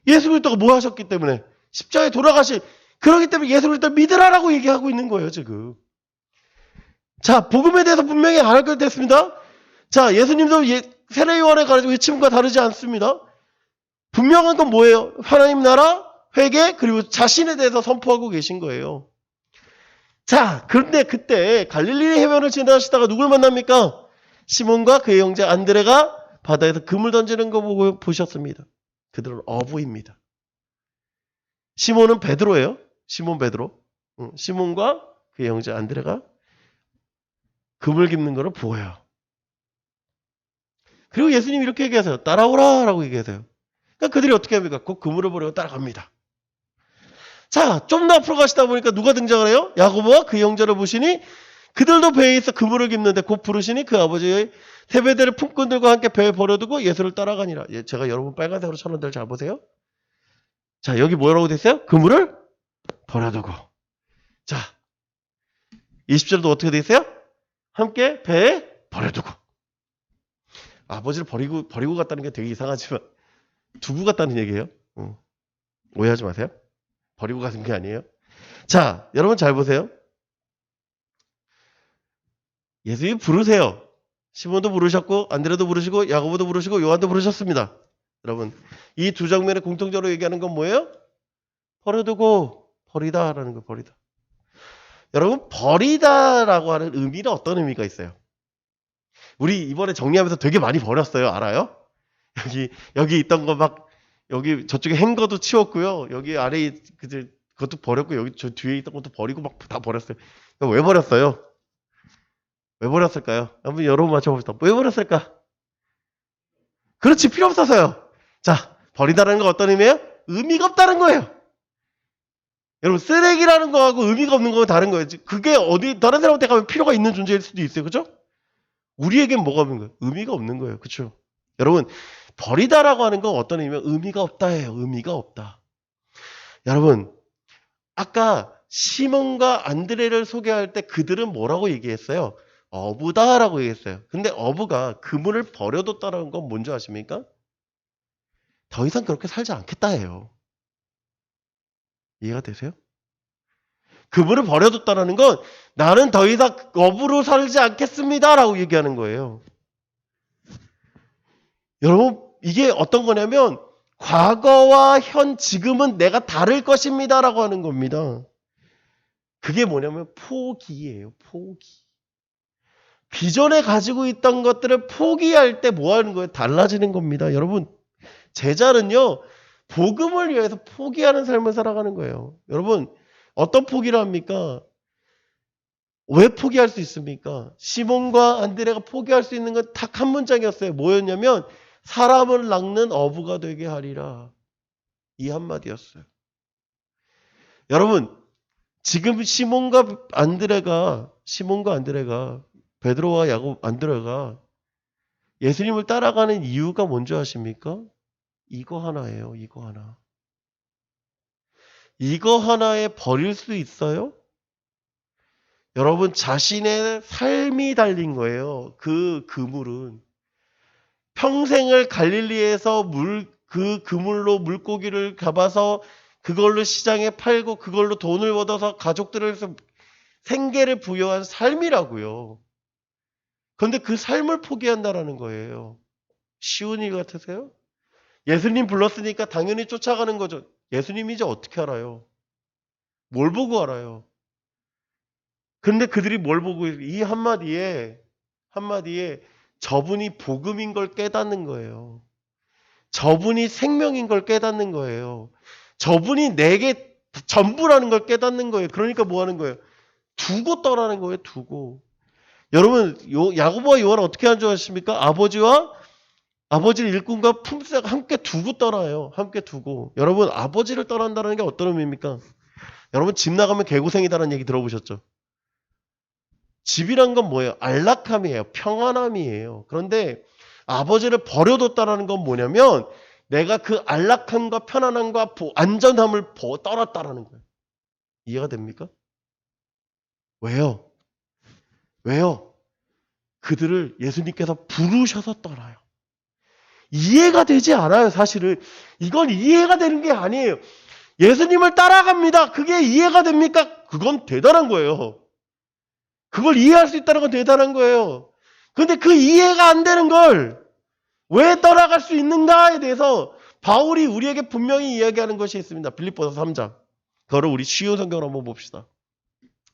예수 그리스도가 뭐 하셨기 때문에? 십자가에 돌아가신. 그렇기 때문에 예수 그리스도를 믿으라라고 얘기하고 있는 거예요, 지금. 자, 복음에 대해서 분명히 알게 됐습니다. 자, 예수님도 세례 요한에 가르친 외침과 다르지 않습니다. 분명한 건 뭐예요? 하나님 나라, 회개, 그리고 자신에 대해서 선포하고 계신 거예요. 자, 그런데 그때 갈릴리 해변을 지나시다가 누굴 만납니까? 시몬과 그의 형제 안드레가 바다에서 금을 던지는 거 보고 보셨습니다. 그들은 어부입니다. 시몬은 베드로예요. 시몬 베드로. 시몬과 그의 형제 안드레가 그물 깁는 거를 보여요. 그리고 예수님이 이렇게 얘기하세요. 따라오라 라고 얘기하세요. 그러니까 그들이 어떻게 합니까? 곧 그물을 버리고 따라갑니다. 자, 좀 더 앞으로 가시다 보니까 누가 등장을 해요? 야고보와 그 형제를 보시니 그들도 배에 있어 그물을 깁는데 곧 부르시니 그 아버지의 세베대를 품꾼들과 함께 배에 버려두고 예수를 따라가니라. 제가 여러분 빨간색으로 쳐놓은 데를 잘 보세요. 자, 여기 뭐라고 돼 있어요? 그물을 버려두고. 자, 20절도 어떻게 돼 있어요? 함께 배에 버려두고. 아버지를 버리고 갔다는 게 되게 이상하지만 두고 갔다는 얘기예요. 오해하지 마세요. 버리고 가신 게 아니에요. 자, 여러분 잘 보세요. 예수님 부르세요. 시몬도 부르셨고 안드레도 부르시고 야고보도 부르시고 요한도 부르셨습니다. 여러분 이 두 장면에 공통적으로 얘기하는 건 뭐예요? 버려두고 버리다라는 거 버리다. 여러분 버리다라고 하는 의미는 어떤 의미가 있어요? 우리 이번에 정리하면서 되게 많이 버렸어요. 알아요? 여기 있던 거 막 여기 저쪽에 행거도 치웠고요. 여기 아래 그것도 버렸고 여기 저 뒤에 있던 것도 버리고 막 다 버렸어요. 왜 버렸어요? 왜 버렸을까요? 한번 여러분 맞춰봅시다. 왜 버렸을까? 그렇지, 필요 없어서요. 자, 버리다라는 건 어떤 의미예요? 의미가 없다는 거예요. 여러분, 쓰레기라는 거하고 의미가 없는 거는 다른 거예요. 그게 어디, 다른 사람한테 가면 필요가 있는 존재일 수도 있어요. 그죠? 우리에겐 뭐가 없는 거예요? 의미가 없는 거예요. 그쵸? 여러분, 버리다라고 하는 건 어떤 의미면 의미가 없다예요. 의미가 없다. 여러분, 아까 시몬과 안드레를 소개할 때 그들은 뭐라고 얘기했어요? 어부다라고 얘기했어요. 근데 어부가 그물을 버려뒀다는 건 뭔지 아십니까? 더 이상 그렇게 살지 않겠다예요. 이해가 되세요? 그물을 버려뒀다는 건 나는 더 이상 어부로 살지 않겠습니다라고 얘기하는 거예요. 여러분 이게 어떤 거냐면 과거와 현 지금은 내가 다를 것입니다라고 하는 겁니다. 그게 뭐냐면 포기예요. 포기. 기존에 가지고 있던 것들을 포기할 때 뭐 하는 거예요? 달라지는 겁니다. 여러분, 제자는요, 복음을 위해서 포기하는 삶을 살아가는 거예요. 여러분, 어떤 포기를 합니까? 왜 포기할 수 있습니까? 시몬과 안드레가 포기할 수 있는 건 딱 한 문장이었어요. 뭐였냐면, 사람을 낚는 어부가 되게 하리라. 이 한마디였어요. 여러분, 지금 시몬과 안드레가 베드로와 야곱, 안드레가 예수님을 따라가는 이유가 뭔지 아십니까? 이거 하나예요. 이거 하나. 이거 하나에 버릴 수 있어요? 여러분 자신의 삶이 달린 거예요. 그 그물은. 평생을 갈릴리에서 그 그물로 물고기를 잡아서 그걸로 시장에 팔고 그걸로 돈을 얻어서 가족들을 생계를 부여한 삶이라고요. 그런데 그 삶을 포기한다라는 거예요. 쉬운 일 같으세요? 예수님 불렀으니까 당연히 쫓아가는 거죠. 예수님이 이제 어떻게 알아요? 뭘 보고 알아요? 근데 그들이 뭘 보고 이 한마디에 저분이 복음인 걸 깨닫는 거예요. 저분이 생명인 걸 깨닫는 거예요. 저분이 내게 전부라는 걸 깨닫는 거예요. 그러니까 뭐 하는 거예요? 두고 떠나는 거예요. 두고. 여러분 야고보와 요한은 어떻게 한 줄 아십니까? 아버지를 일꾼과 품삯 함께 두고 떠나요. 함께 두고. 여러분 아버지를 떠난다는 게 어떤 의미입니까? 여러분 집 나가면 개고생이다라는 얘기 들어보셨죠? 집이란 건 뭐예요? 안락함이에요. 평안함이에요. 그런데 아버지를 버려뒀다는 건 뭐냐면 내가 그 안락함과 편안함과 안전함을 떠났다라는 거예요. 이해가 됩니까? 왜요? 왜요? 그들을 예수님께서 부르셔서 떠나요. 이해가 되지 않아요, 사실은. 이건 이해가 되는 게 아니에요. 예수님을 따라갑니다. 그게 이해가 됩니까? 그건 대단한 거예요. 그걸 이해할 수 있다는 건 대단한 거예요. 근데 그 이해가 안 되는 걸 왜 떠나갈 수 있는가에 대해서 바울이 우리에게 분명히 이야기하는 것이 있습니다. 빌립보서 3장. 그거를 우리 쉬운 성경으로 한번 봅시다.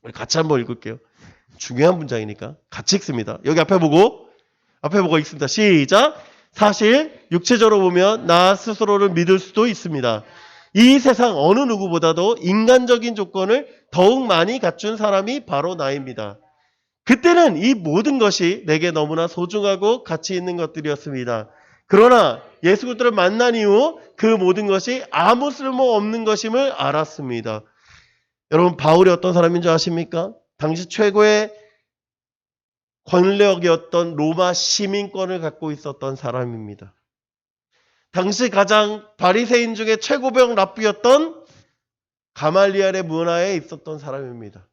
우리 같이 한번 읽을게요. 중요한 문장이니까 같이 읽습니다. 여기 앞에 보고 읽습니다. 시작. 사실 육체적으로 보면 나 스스로를 믿을 수도 있습니다. 이 세상 어느 누구보다도 인간적인 조건을 더욱 많이 갖춘 사람이 바로 나입니다. 그때는 이 모든 것이 내게 너무나 소중하고 가치 있는 것들이었습니다. 그러나 예수 그리스도를 만난 이후 그 모든 것이 아무 쓸모 없는 것임을 알았습니다. 여러분, 바울이 어떤 사람인 줄 아십니까? 당시 최고의 권력이었던 로마 시민권을 갖고 있었던 사람입니다. 당시 가장 바리새인 중에 최고병 랍비였던 가말리엘의 문화에 있었던 사람입니다.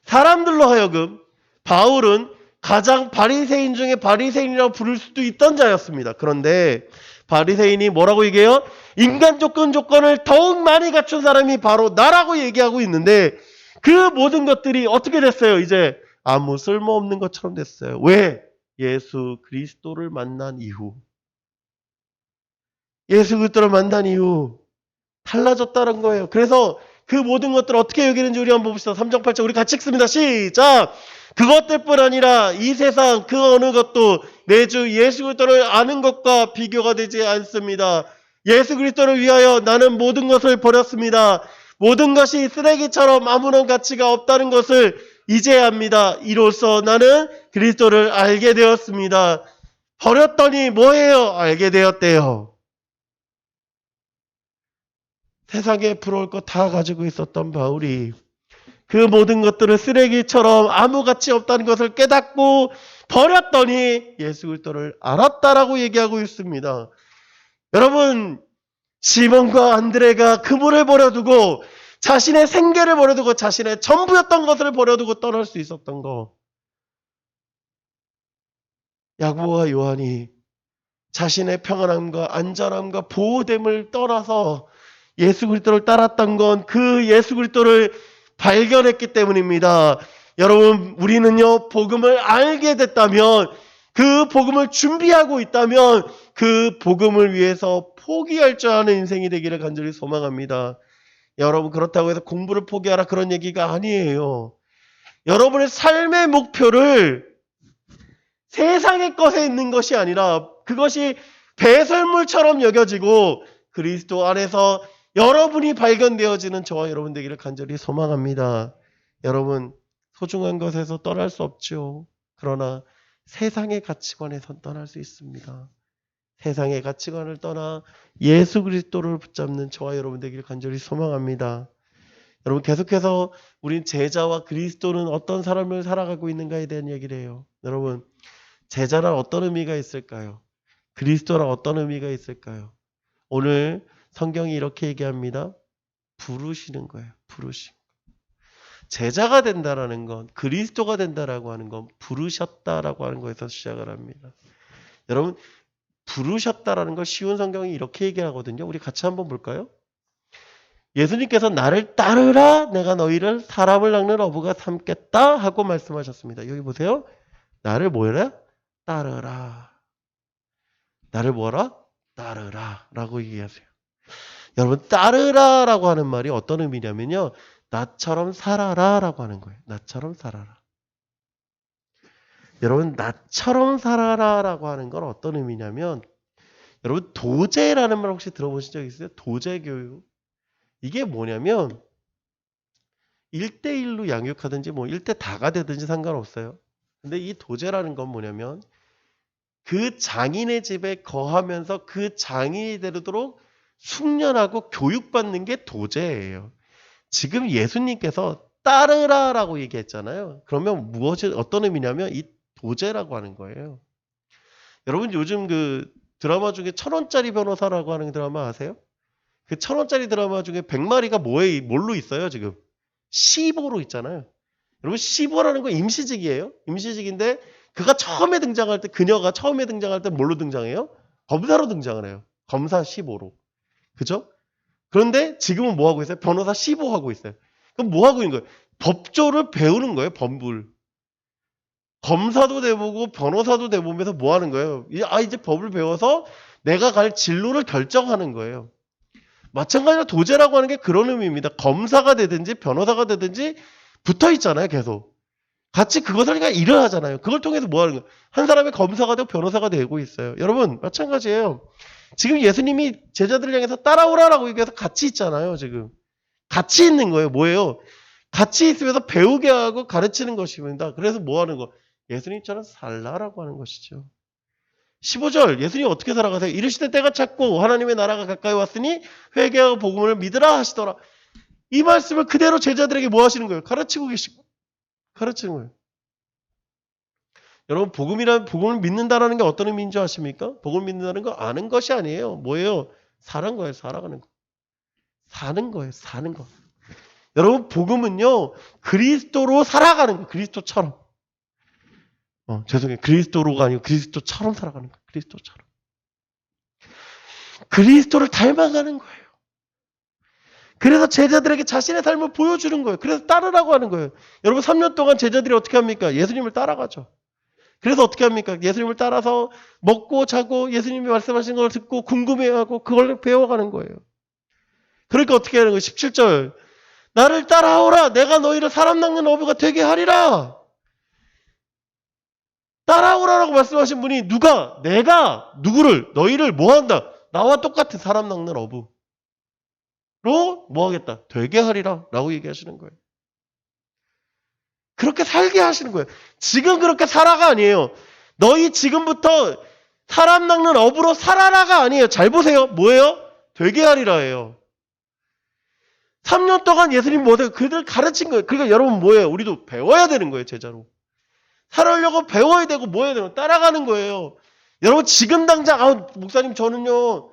사람들로 하여금 바울은 가장 바리새인 중에 바리새인이라고 부를 수도 있던 자였습니다. 그런데 바리새인이 뭐라고 얘기해요? 인간 조건을 더욱 많이 갖춘 사람이 바로 나라고 얘기하고 있는데 그 모든 것들이 어떻게 됐어요? 이제 아무 쓸모없는 것처럼 됐어요. 왜? 예수 그리스도를 만난 이후. 예수 그리스도를 만난 이후 달라졌다는 거예요. 그래서 그 모든 것들을 어떻게 여기는지 우리 한번 봅시다. 3장 8절 우리 같이 읽습니다. 시작! 그것들뿐 아니라 이 세상 그 어느 것도 내 주 예수 그리스도를 아는 것과 비교가 되지 않습니다. 예수 그리스도를 위하여 나는 모든 것을 버렸습니다. 모든 것이 쓰레기처럼 아무런 가치가 없다는 것을 이제야 합니다. 이로써 나는 그리스도를 알게 되었습니다. 버렸더니 뭐예요? 알게 되었대요. 세상에 부러울 것 다 가지고 있었던 바울이 그 모든 것들을 쓰레기처럼 아무 가치 없다는 것을 깨닫고 버렸더니 예수 그리스도를 알았다라고 얘기하고 있습니다. 여러분, 시몬과 안드레가 그물을 버려두고 자신의 생계를 버려두고 자신의 전부였던 것을 버려두고 떠날 수 있었던 거. 야고보와 요한이 자신의 평안함과 안전함과 보호됨을 떠나서 예수 그리스도를 따랐던 건 그 예수 그리스도를 발견했기 때문입니다. 여러분, 우리는요, 복음을 알게 됐다면, 그 복음을 준비하고 있다면, 그 복음을 위해서 포기할 줄 아는 인생이 되기를 간절히 소망합니다. 여러분, 그렇다고 해서 공부를 포기하라 그런 얘기가 아니에요. 여러분의 삶의 목표를 세상의 것에 있는 것이 아니라 그것이 배설물처럼 여겨지고 그리스도 안에서 여러분이 발견되어지는 저와 여러분 되기를 간절히 소망합니다. 여러분, 소중한 것에서 떠날 수 없죠. 그러나 세상의 가치관에선 떠날 수 있습니다. 세상의 가치관을 떠나 예수 그리스도를 붙잡는 저와 여러분 되기를 간절히 소망합니다. 여러분, 계속해서 우린 제자와 그리스도는 어떤 삶을 살아가고 있는가에 대한 얘기를 해요. 여러분, 제자란 어떤 의미가 있을까요? 그리스도란 어떤 의미가 있을까요? 오늘 성경이 이렇게 얘기합니다. 부르시는 거예요. 부르심. 제자가 된다라는 건, 그리스도가 된다라고 하는 건 부르셨다라고 하는 거에서 시작을 합니다. 여러분, 부르셨다라는 걸 쉬운 성경이 이렇게 얘기하거든요. 우리 같이 한번 볼까요? 예수님께서 나를 따르라, 내가 너희를 사람을 낚는 어부가 삼겠다 하고 말씀하셨습니다. 여기 보세요. 나를 뭐라? 따르라. 나를 뭐라? 따르라 라고 얘기하세요. 여러분, 따르라라고 하는 말이 어떤 의미냐면요, 나처럼 살아라 라고 하는 거예요. 나처럼 살아라. 여러분, 나처럼 살아라 라고 하는 건 어떤 의미냐면, 여러분, 도제라는 말 혹시 들어보신 적 있어요? 도제교육. 이게 뭐냐면 1대1로 양육하든지 뭐 1대 다가 되든지 상관없어요. 근데 이 도제라는 건 뭐냐면 그 장인의 집에 거하면서 그 장인이 되도록 숙련하고 교육받는 게 도제예요. 지금 예수님께서 따르라라고 얘기했잖아요. 그러면 어떤 의미냐면 이 도제라고 하는 거예요. 여러분, 요즘 그 드라마 중에 1,000원짜리 변호사라고 하는 드라마 아세요? 그 1,000원짜리 드라마 중에 100마리가 뭘로 있어요, 지금? 시보로 있잖아요. 여러분, 시보라는 건 임시직이에요. 임시직인데 그녀가 처음에 등장할 때 뭘로 등장해요? 검사로 등장을 해요. 검사 시보로. 그죠? 그런데 지금은 뭐 하고 있어요? 변호사 시보 하고 있어요. 그럼 뭐 하고 있는 거예요? 법조를 배우는 거예요, 법을. 검사도 돼보고 변호사도 돼보면서 뭐 하는 거예요? 이제 법을 배워서 내가 갈 진로를 결정하는 거예요. 마찬가지로 도제라고 하는 게 그런 의미입니다. 검사가 되든지 변호사가 되든지 붙어 있잖아요, 계속. 같이 그것을 그러니까 일을 하잖아요. 그걸 통해서 뭐 하는 거예요? 한 사람의 검사가 되고 변호사가 되고 있어요. 여러분 마찬가지예요. 지금 예수님이 제자들을 향해서 따라오라라고 얘기해서 같이 있잖아요. 지금 같이 있는 거예요. 뭐예요? 같이 있으면서 배우게 하고 가르치는 것입니다. 그래서 뭐 하는 거? 예수님처럼 살라라고 하는 것이죠. 15절 예수님 어떻게 살아가세요? 이르시되 때가 찼고 하나님의 나라가 가까이 왔으니 회개하고 복음을 믿으라 하시더라. 이 말씀을 그대로 제자들에게 뭐 하시는 거예요? 가르치고 계시고 가르치는 거예요. 여러분 복음을 믿는다라는 게 어떤 의미인 줄 아십니까? 복음을 믿는다는 거 아는 것이 아니에요. 뭐예요? 사는 거예요. 살아가는 거. 사는 거예요. 사는 거. 여러분 복음은요. 그리스도로 살아가는 거예요. 그리스도처럼. 죄송해요. 그리스도로가 아니고 그리스도처럼 살아가는 거예요. 그리스도처럼. 그리스도를 닮아가는 거예요. 그래서 제자들에게 자신의 삶을 보여주는 거예요. 그래서 따르라고 하는 거예요. 여러분 3년 동안 제자들이 어떻게 합니까? 예수님을 따라가죠. 그래서 어떻게 합니까? 예수님을 따라서 먹고 자고 예수님이 말씀하신 걸 듣고 궁금해하고 그걸 배워가는 거예요. 그러니까 어떻게 하는 거예요? 17절 나를 따라오라 내가 너희를 사람 낚는 어부가 되게 하리라. 따라오라라고 말씀하신 분이 누가? 내가 누구를? 너희를 뭐 한다? 나와 똑같은 사람 낚는 어부로 뭐 하겠다? 되게 하리라 라고 얘기하시는 거예요. 그렇게 살게 하시는 거예요. 지금 그렇게 살아가 아니에요. 너희 지금부터 사람 낚는 어부로 살아라가 아니에요. 잘 보세요. 뭐예요? 되게 하리라예요. 3년 동안 예수님 뭐세요? 그들 가르친 거예요. 그러니까 여러분 뭐예요? 우리도 배워야 되는 거예요. 제자로. 살아려고 배워야 되고 뭐 해야 되고 따라가는 거예요. 여러분 지금 당장 목사님 저는요.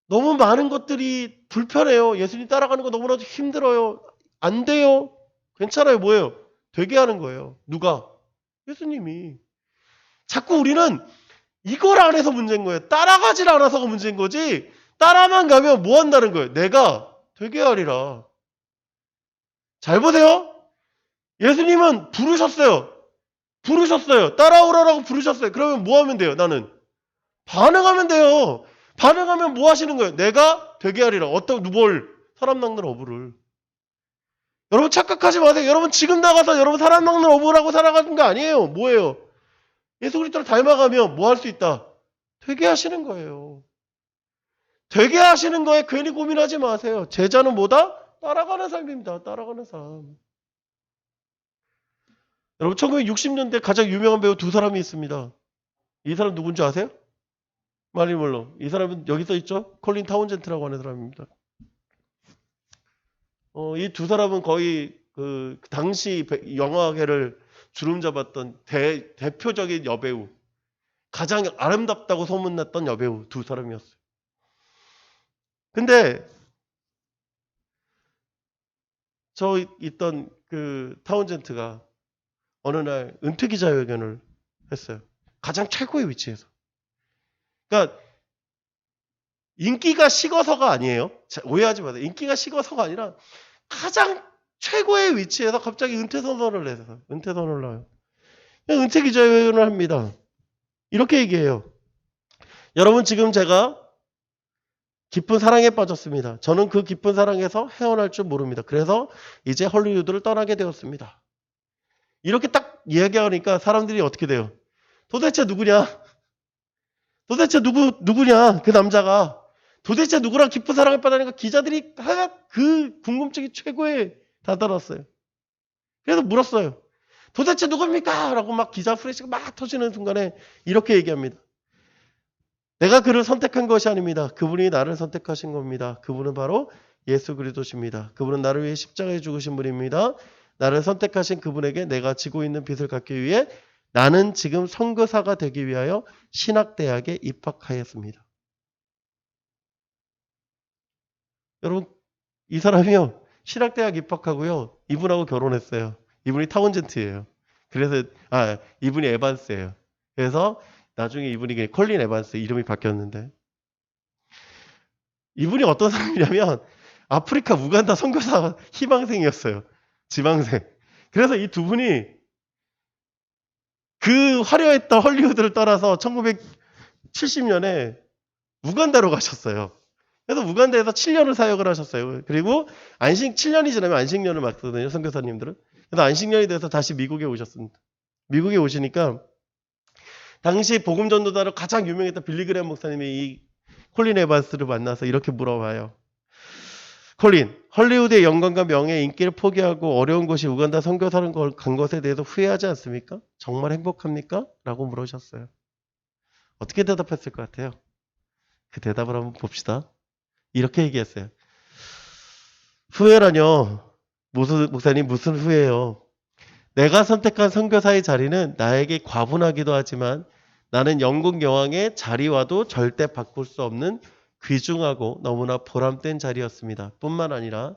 너무 많은 것들이 불편해요. 예수님 따라가는 거 너무나도 힘들어요. 안 돼요. 괜찮아요. 뭐예요? 되게 하는 거예요. 누가? 예수님이. 자꾸 우리는 이걸 안 해서 문제인 거예요. 따라가질 않아서가 문제인 거지. 따라만 가면 뭐 한다는 거예요? 내가 되게 하리라. 잘 보세요. 예수님은 부르셨어요. 따라오라라고 부르셨어요. 그러면 뭐 하면 돼요? 나는 반응하면 돼요. 반응하면 뭐 하시는 거예요? 내가 되게 하리라. 뭘? 사람 낚는 어부를. 여러분 착각하지 마세요. 여러분 지금 나가서 여러분 사람 낚는 어부라고 살아가는 거 아니에요. 뭐예요? 예수 그리스도를 닮아가면 뭐 할 수 있다? 되게 하시는 거예요. 되게 하시는 거에 괜히 고민하지 마세요. 제자는 뭐다? 따라가는 삶입니다. 따라가는 삶. 여러분 1960년대 가장 유명한 배우 두 사람이 있습니다. 이 사람 누군지 아세요? 마릴린 먼로. 이 사람은 여기 써 있죠? 콜린 타운젠트라고 하는 사람입니다. 이 두 사람은 거의 그 당시 영화계를 주름잡았던 대표적인 여배우, 가장 아름답다고 소문났던 여배우 두 사람이었어요. 근데 저 있던 그 타운젠트가 어느 날 은퇴 기자회견을 했어요. 가장 최고의 위치에서. 그러니까 인기가 식어서가 아니에요. 오해하지 마세요. 인기가 식어서가 아니라 가장 최고의 위치에서 갑자기 은퇴 선언을 해서 은퇴 선언을 해요. 은퇴 기자회견을 합니다. 이렇게 얘기해요. 여러분 지금 제가 깊은 사랑에 빠졌습니다. 저는 그 깊은 사랑에서 헤어날 줄 모릅니다. 그래서 이제 헐리우드를 떠나게 되었습니다. 이렇게 딱 이야기하니까 사람들이 어떻게 돼요? 도대체 누구냐? 도대체 누구냐? 그 남자가. 도대체 누구랑 깊은 사랑에 빠지니까 기자들이 그 궁금증이 최고에 다다랐어요. 그래서 물었어요. 도대체 누굽니까? 라고 막 기자 프레시가 막 터지는 순간에 이렇게 얘기합니다. 내가 그를 선택한 것이 아닙니다. 그분이 나를 선택하신 겁니다. 그분은 바로 예수 그리스도십니다. 그분은 나를 위해 십자가에 죽으신 분입니다. 나를 선택하신 그분에게 내가 지고 있는 빚을 갚기 위해 나는 지금 선교사가 되기 위하여 신학대학에 입학하였습니다. 여러분 이 사람이요. 신학대학 입학하고요. 이분하고 결혼했어요. 이분이 타운젠트예요. 그래서 이분이 에반스예요. 그래서 나중에 이분이 콜린 에반스 이름이 바뀌었는데 이분이 어떤 사람이냐면 아프리카 우간다 선교사 희망생이었어요. 지망생. 그래서 이 두 분이 그 화려했던 헐리우드를 떠나서 1970년에 우간다로 가셨어요. 그래서 우간다에서 7년을 사역을 하셨어요. 그리고 7년이 지나면 안식년을 맡거든요. 선교사님들은. 그래서 안식년이 돼서 다시 미국에 오셨습니다. 미국에 오시니까 당시 복음 전도자로 가장 유명했던 빌리그램 목사님이 이 콜린 에반스를 만나서 이렇게 물어봐요. 콜린, 헐리우드의 영광과 명예, 인기를 포기하고 어려운 곳이 우간다 선교사를 간 것에 대해서 후회하지 않습니까? 정말 행복합니까? 라고 물으셨어요. 어떻게 대답했을 것 같아요? 그 대답을 한번 봅시다. 이렇게 얘기했어요. 후회라뇨. 목사님 무슨 후회요? 내가 선택한 선교사의 자리는 나에게 과분하기도 하지만 나는 영국 여왕의 자리와도 절대 바꿀 수 없는 귀중하고 너무나 보람된 자리였습니다. 뿐만 아니라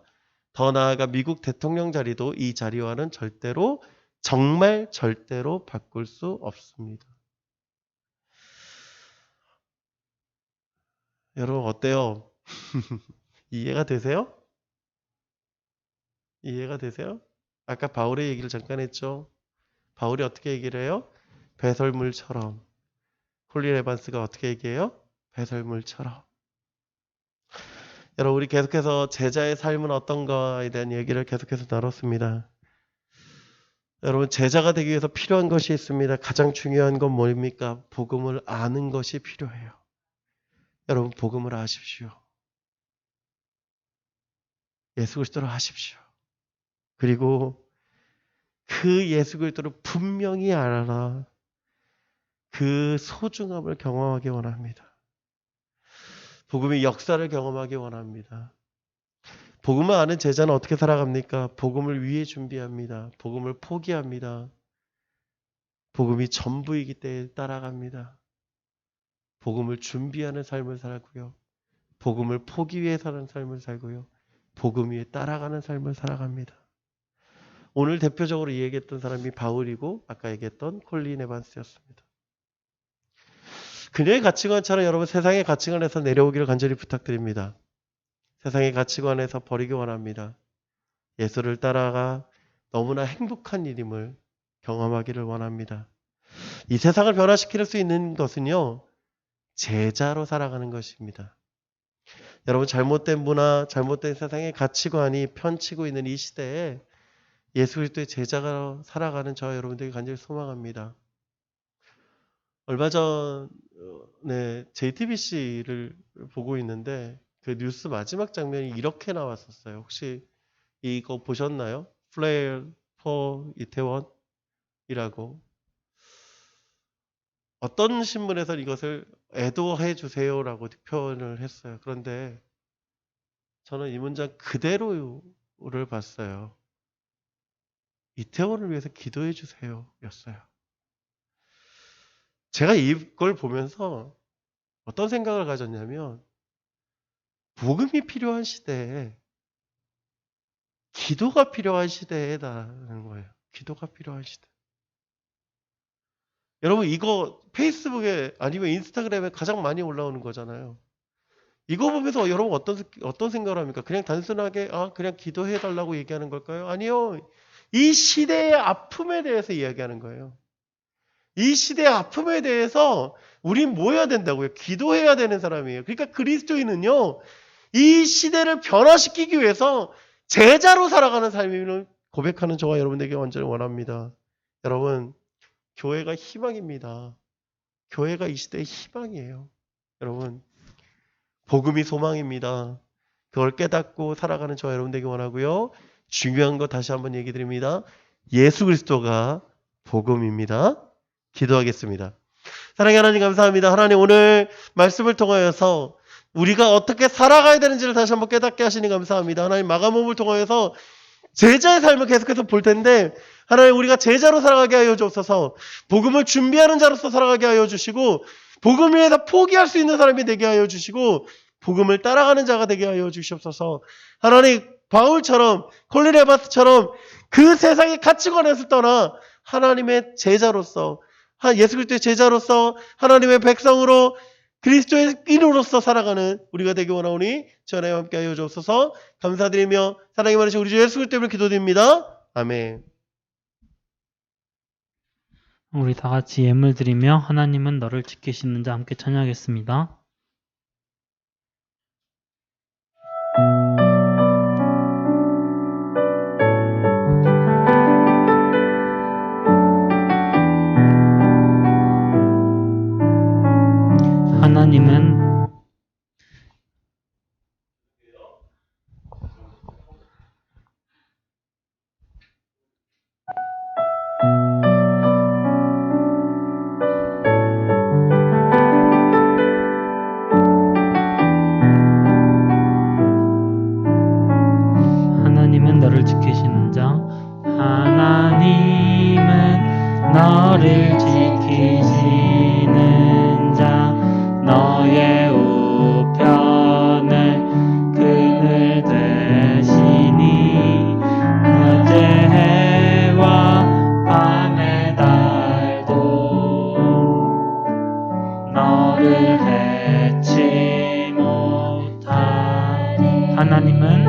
더 나아가 미국 대통령 자리도 이 자리와는 절대로 정말 절대로 바꿀 수 없습니다. 여러분 어때요? 이해가 되세요? 이해가 되세요? 아까 바울의 얘기를 잠깐 했죠. 바울이 어떻게 얘기를 해요? 배설물처럼. 콜린 에반스가 어떻게 얘기해요? 배설물처럼. 여러분 우리 계속해서 제자의 삶은 어떤가에 대한 얘기를 계속해서 나눴습니다. 여러분 제자가 되기 위해서 필요한 것이 있습니다. 가장 중요한 건 뭡니까? 복음을 아는 것이 필요해요. 여러분 복음을 아십시오. 예수 그리스도를 아십시오. 그리고 그 예수 그리스도를 분명히 알아 그 소중함을 경험하기 원합니다. 복음의 역사를 경험하기 원합니다. 복음을 아는 제자는 어떻게 살아갑니까? 복음을 위해 준비합니다. 복음을 포기합니다. 복음이 전부이기 때문에 따라갑니다. 복음을 준비하는 삶을 살고요. 복음을 포기 위해 사는 삶을 살고요. 복음 위에 따라가는 삶을 살아갑니다. 오늘 대표적으로 얘기했던 사람이 바울이고 아까 얘기했던 콜린 에반스였습니다. 그녀의 가치관처럼 여러분 세상의 가치관에서 내려오기를 간절히 부탁드립니다. 세상의 가치관에서 버리기 원합니다. 예수를 따라가 너무나 행복한 일임을 경험하기를 원합니다. 이 세상을 변화시킬 수 있는 것은요. 제자로 살아가는 것입니다. 여러분 잘못된 문화, 잘못된 세상의 가치관이 펼치고 있는 이 시대에 예수 그리스도의 제자가 살아가는 저와 여러분들에게 간절히 소망합니다. 얼마 전에 JTBC를 보고 있는데 그 뉴스 마지막 장면이 이렇게 나왔었어요. 혹시 이거 보셨나요? Flair for 이태원이라고. 어떤 신문에서 이것을 애도해 주세요라고 표현을 했어요. 그런데 저는 이 문장 그대로를 봤어요. 이태원을 위해서 기도해 주세요 였어요. 제가 이걸 보면서 어떤 생각을 가졌냐면 복음이 필요한 시대에 기도가 필요한 시대에다라는 거예요. 기도가 필요한 시대. 여러분 이거 페이스북에 아니면 인스타그램에 가장 많이 올라오는 거잖아요. 이거 보면서 여러분 어떤 생각을 합니까? 그냥 단순하게 그냥 기도해 달라고 얘기하는 걸까요? 아니요. 이 시대의 아픔에 대해서 이야기하는 거예요. 이 시대의 아픔에 대해서 우린 뭐 해야 된다고요? 기도해야 되는 사람이에요. 그러니까 그리스도인은요. 이 시대를 변화시키기 위해서 제자로 살아가는 삶임을 고백하는 저와 여러분에게 완전히 원합니다. 여러분 교회가 희망입니다. 교회가 이 시대의 희망이에요. 여러분 복음이 소망입니다. 그걸 깨닫고 살아가는 저와 여러분에게 원하고요. 중요한 거 다시 한번 얘기 드립니다. 예수 그리스도가 복음입니다. 기도하겠습니다. 사랑의 하나님 감사합니다. 하나님 오늘 말씀을 통하여서 우리가 어떻게 살아가야 되는지를 다시 한번 깨닫게 하시니 감사합니다. 하나님 마가복음을 통하여서 제자의 삶을 계속해서 볼 텐데 하나님 우리가 제자로 살아가게 하여 주옵소서. 복음을 준비하는 자로서 살아가게 하여 주시고 복음을 위해서 포기할 수 있는 사람이 되게 하여 주시고 복음을 따라가는 자가 되게 하여 주시옵소서. 하나님 바울처럼 콜린 에반스처럼 그 세상의 가치관에서 떠나 하나님의 제자로서 예수 그리스도의 제자로서 하나님의 백성으로 그리스도의 인으로서 살아가는 우리가 되기 원하오니 전에 함께 하여 주옵소서. 감사드리며 사랑이 많으신 우리 주 예수 그리스도 이름으로 기도드립니다. 아멘. 우리 다 같이 예물 드리며 하나님은 너를 지키시는 자 함께 찬양하겠습니다. 하나님은 너를 지키시는 자. 하나님은 너를 지키시는 자. 너의 우편을 그늘 되시니 어제 해와 밤의 달도 너를 해치 못하리. 하나님은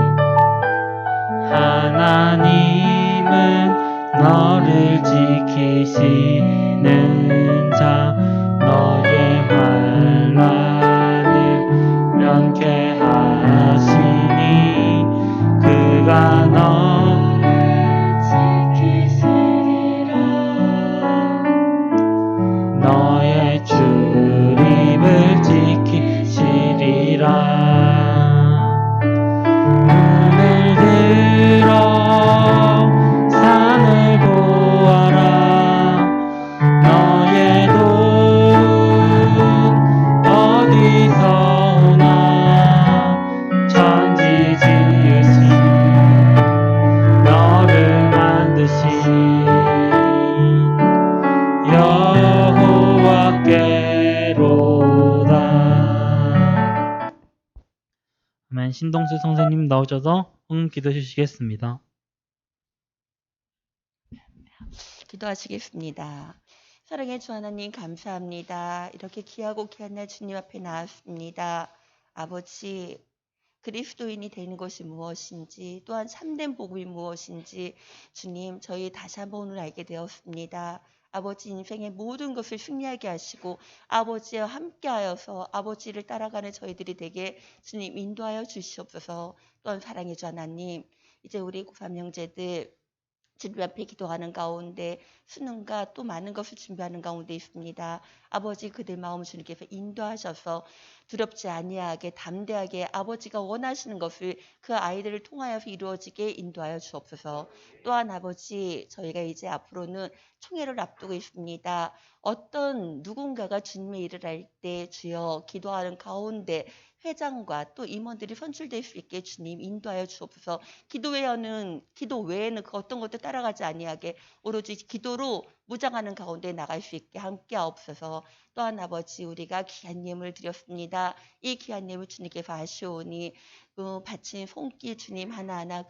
너를 지키시는 자. 너의 환난을 면케하시니 그가 너를 지키시리라. 너의 출입을 지키시리라. 산을 보아라. 너의 돈 어디서 오나. 천지 지으신 너를 만드신 여호와께로다. 아멘. 신동수 선생님 나오셔서 기도 주시겠습니다. 기도하시겠습니다. 사랑의 주 하나님 감사합니다. 이렇게 귀하고 귀한 날 주님 앞에 나왔습니다. 아버지, 그리스도인이 되는 것이 무엇인지, 또한 참된 복음이 무엇인지 주님 저희 다시 한번 오늘 알게 되었습니다. 아버지, 인생의 모든 것을 승리하게 하시고 아버지와 함께하여서 아버지를 따라가는 저희들이 되게 주님 인도하여 주시옵소서. 또한 사랑의 주 하나님, 이제 우리 고3 형제들 주님 앞에 기도하는 가운데 수능과 또 많은 것을 준비하는 가운데 있습니다. 아버지, 그들 마음 주님께서 인도하셔서 두렵지 아니하게 담대하게 아버지가 원하시는 것을 그 아이들을 통하여서 이루어지게 인도하여 주옵소서. 또한 아버지, 저희가 이제 앞으로는 총회를 앞두고 있습니다. 어떤 누군가가 주님의 일을 할 때 주여 기도하는 가운데 회장과 또 임원들이 선출될 수 있게 주님 인도하여 주옵소서. 기도 외에는 그 어떤 것도 따라가지 아니하게 오로지 기도로 무장하는 가운데 나갈 수 있게 함께하옵소서. 또한 아버지, 우리가 귀한 예물을 드렸습니다. 이 귀한 예물 주님께서 아시오니 바친 손길 주님 하나하나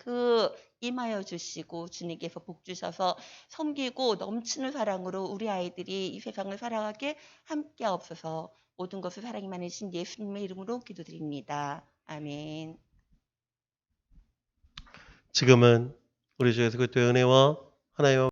임하여 주시고 주님께서 복 주셔서 섬기고 넘치는 사랑으로 우리 아이들이 이 세상을 살아가게 함께하옵소서. 모든 것을 사랑이 많으신 예수님의 이름으로 기도드립니다. 아멘. 지금은 우리 주 예수 그리스도의 은혜와 하나님의